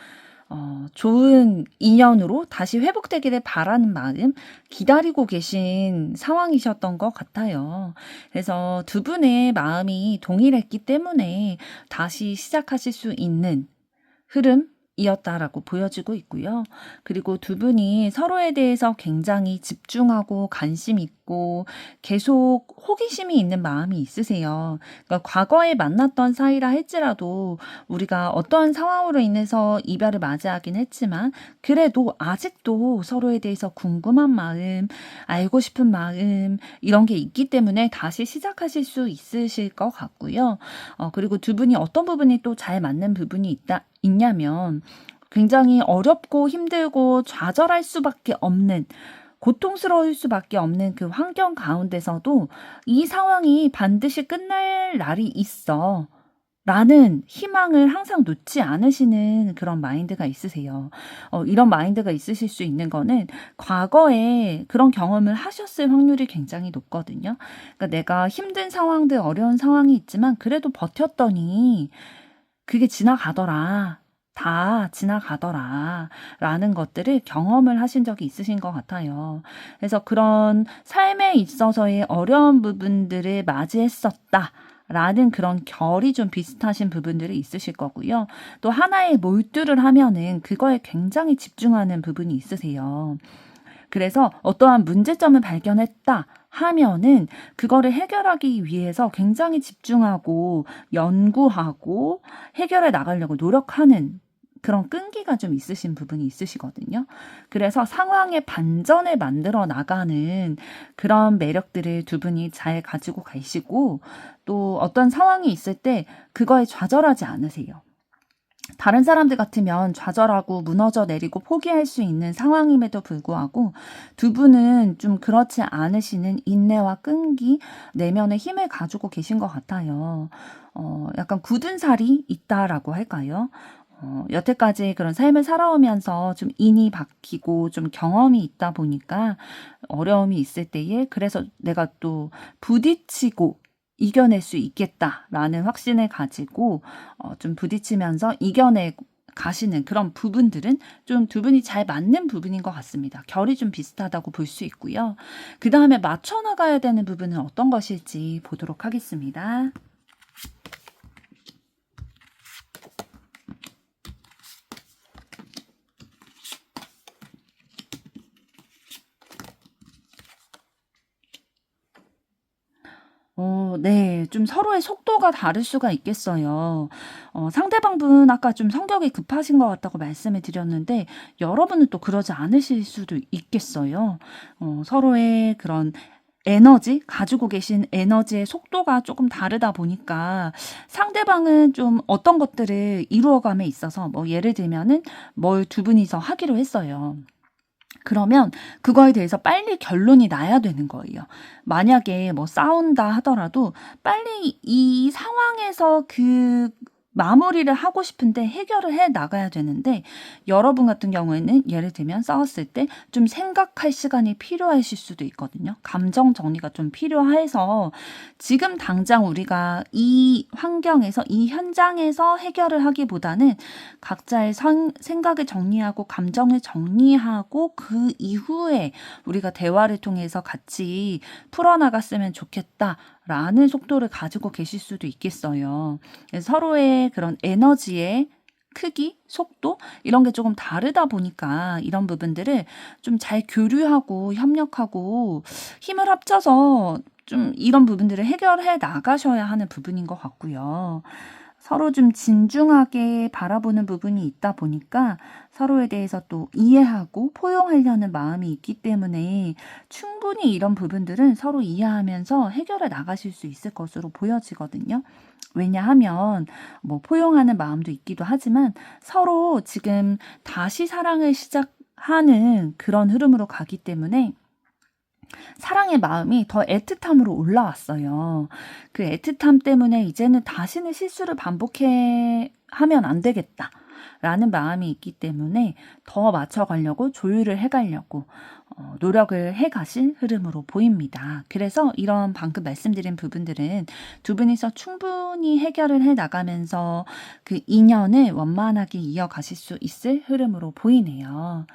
좋은 인연으로 다시 회복되기를 바라는 마음 기다리고 계신 상황이셨던 것 같아요. 그래서 두 분의 마음이 동일했기 때문에 다시 시작하실 수 있는 흐름 이었다라고 보여지고 있고요. 그리고 두 분이 서로에 대해서 굉장히 집중하고 관심 있고 계속 호기심이 있는 마음이 있으세요. 그러니까 과거에 만났던 사이라 할지라도 우리가 어떠한 상황으로 인해서 이별을 맞이하긴 했지만 그래도 아직도 서로에 대해서 궁금한 마음, 알고 싶은 마음 이런 게 있기 때문에 다시 시작하실 수 있으실 것 같고요. 그리고 두 분이 어떤 부분이 또 잘 맞는 부분이 있냐면 굉장히 어렵고 힘들고 좌절할 수밖에 없는 고통스러울 수밖에 없는 그 환경 가운데서도 이 상황이 반드시 끝날 날이 있어. 라는 희망을 항상 놓지 않으시는 그런 마인드가 있으세요. 이런 마인드가 있으실 수 있는 거는 과거에 그런 경험을 하셨을 확률이 굉장히 높거든요. 그러니까 내가 힘든 상황들, 어려운 상황이 있지만 그래도 버텼더니 그게 지나가더라. 다 지나가더라. 라는 것들을 경험을 하신 적이 있으신 것 같아요. 그래서 그런 삶에 있어서의 어려운 부분들을 맞이했었다. 라는 그런 결이 좀 비슷하신 부분들이 있으실 거고요. 또 하나에 몰두를 하면은 그거에 굉장히 집중하는 부분이 있으세요. 그래서 어떠한 문제점을 발견했다 하면은 그거를 해결하기 위해서 굉장히 집중하고 연구하고 해결해 나가려고 노력하는 그런 끈기가 좀 있으신 부분이 있으시거든요. 그래서 상황의 반전을 만들어 나가는 그런 매력들을 두 분이 잘 가지고 가시고 또 어떤 상황이 있을 때 그거에 좌절하지 않으세요. 다른 사람들 같으면 좌절하고 무너져 내리고 포기할 수 있는 상황임에도 불구하고 두 분은 좀 그렇지 않으시는 인내와 끈기, 내면의 힘을 가지고 계신 것 같아요. 약간 굳은 살이 있다라고 할까요? 여태까지 그런 삶을 살아오면서 좀 인이 박히고 좀 경험이 있다 보니까 어려움이 있을 때에 그래서 내가 또 부딪히고 이겨낼 수 있겠다라는 확신을 가지고 좀 부딪히면서 이겨내 가시는 그런 부분들은 좀 두 분이 잘 맞는 부분인 것 같습니다. 결이 좀 비슷하다고 볼 수 있고요. 그 다음에 맞춰 나가야 되는 부분은 어떤 것일지 보도록 하겠습니다. 네. 좀 서로의 속도가 다를 수가 있겠어요. 상대방분 아까 좀 성격이 급하신 것 같다고 말씀을 드렸는데 여러분은 또 그러지 않으실 수도 있겠어요. 서로의 그런 에너지, 가지고 계신 에너지의 속도가 조금 다르다 보니까 상대방은 좀 어떤 것들을 이루어감에 있어서 뭐 예를 들면은 뭘 두 분이서 하기로 했어요. 그러면 그거에 대해서 빨리 결론이 나야 되는 거예요. 만약에 뭐 싸운다 하더라도 빨리 이 상황에서 그 마무리를 하고 싶은데 해결을 해 나가야 되는데 여러분 같은 경우에는 예를 들면 싸웠을 때 좀 생각할 시간이 필요하실 수도 있거든요. 감정 정리가 좀 필요해서 지금 당장 우리가 이 환경에서 이 현장에서 해결을 하기보다는 각자의 생각을 정리하고 감정을 정리하고 그 이후에 우리가 대화를 통해서 같이 풀어나갔으면 좋겠다라는 속도를 가지고 계실 수도 있겠어요. 서로의 그런 에너지의 크기, 속도 이런 게 조금 다르다 보니까 이런 부분들을 좀 잘 교류하고 협력하고 힘을 합쳐서 좀 이런 부분들을 해결해 나가셔야 하는 부분인 것 같고요. 서로 좀 진중하게 바라보는 부분이 있다 보니까 서로에 대해서 또 이해하고 포용하려는 마음이 있기 때문에 충분히 이런 부분들은 서로 이해하면서 해결해 나가실 수 있을 것으로 보여지거든요. 왜냐하면 뭐 포용하는 마음도 있기도 하지만 서로 지금 다시 사랑을 시작하는 그런 흐름으로 가기 때문에 사랑의 마음이 더 애틋함으로 올라왔어요. 그 애틋함 때문에 이제는 다시는 실수를 반복해 하면 안 되겠다. 라는 마음이 있기 때문에 더 맞춰가려고 조율을 해가려고 노력을 해가신 흐름으로 보입니다. 그래서 이런 방금 말씀드린 부분들은 두 분이서 충분히 해결을 해 나가면서 그 인연을 원만하게 이어가실 수 있을 흐름으로 보이네요.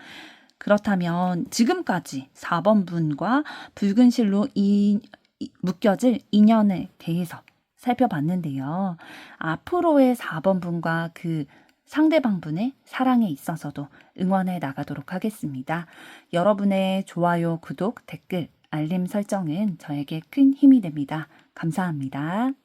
그렇다면 지금까지 4번 분과 붉은 실로 묶여질 인연에 대해서 살펴봤는데요. 앞으로의 4번 분과 그 상대방분의 사랑에 있어서도 응원해 나가도록 하겠습니다. 여러분의 좋아요, 구독, 댓글, 알림 설정은 저에게 큰 힘이 됩니다. 감사합니다.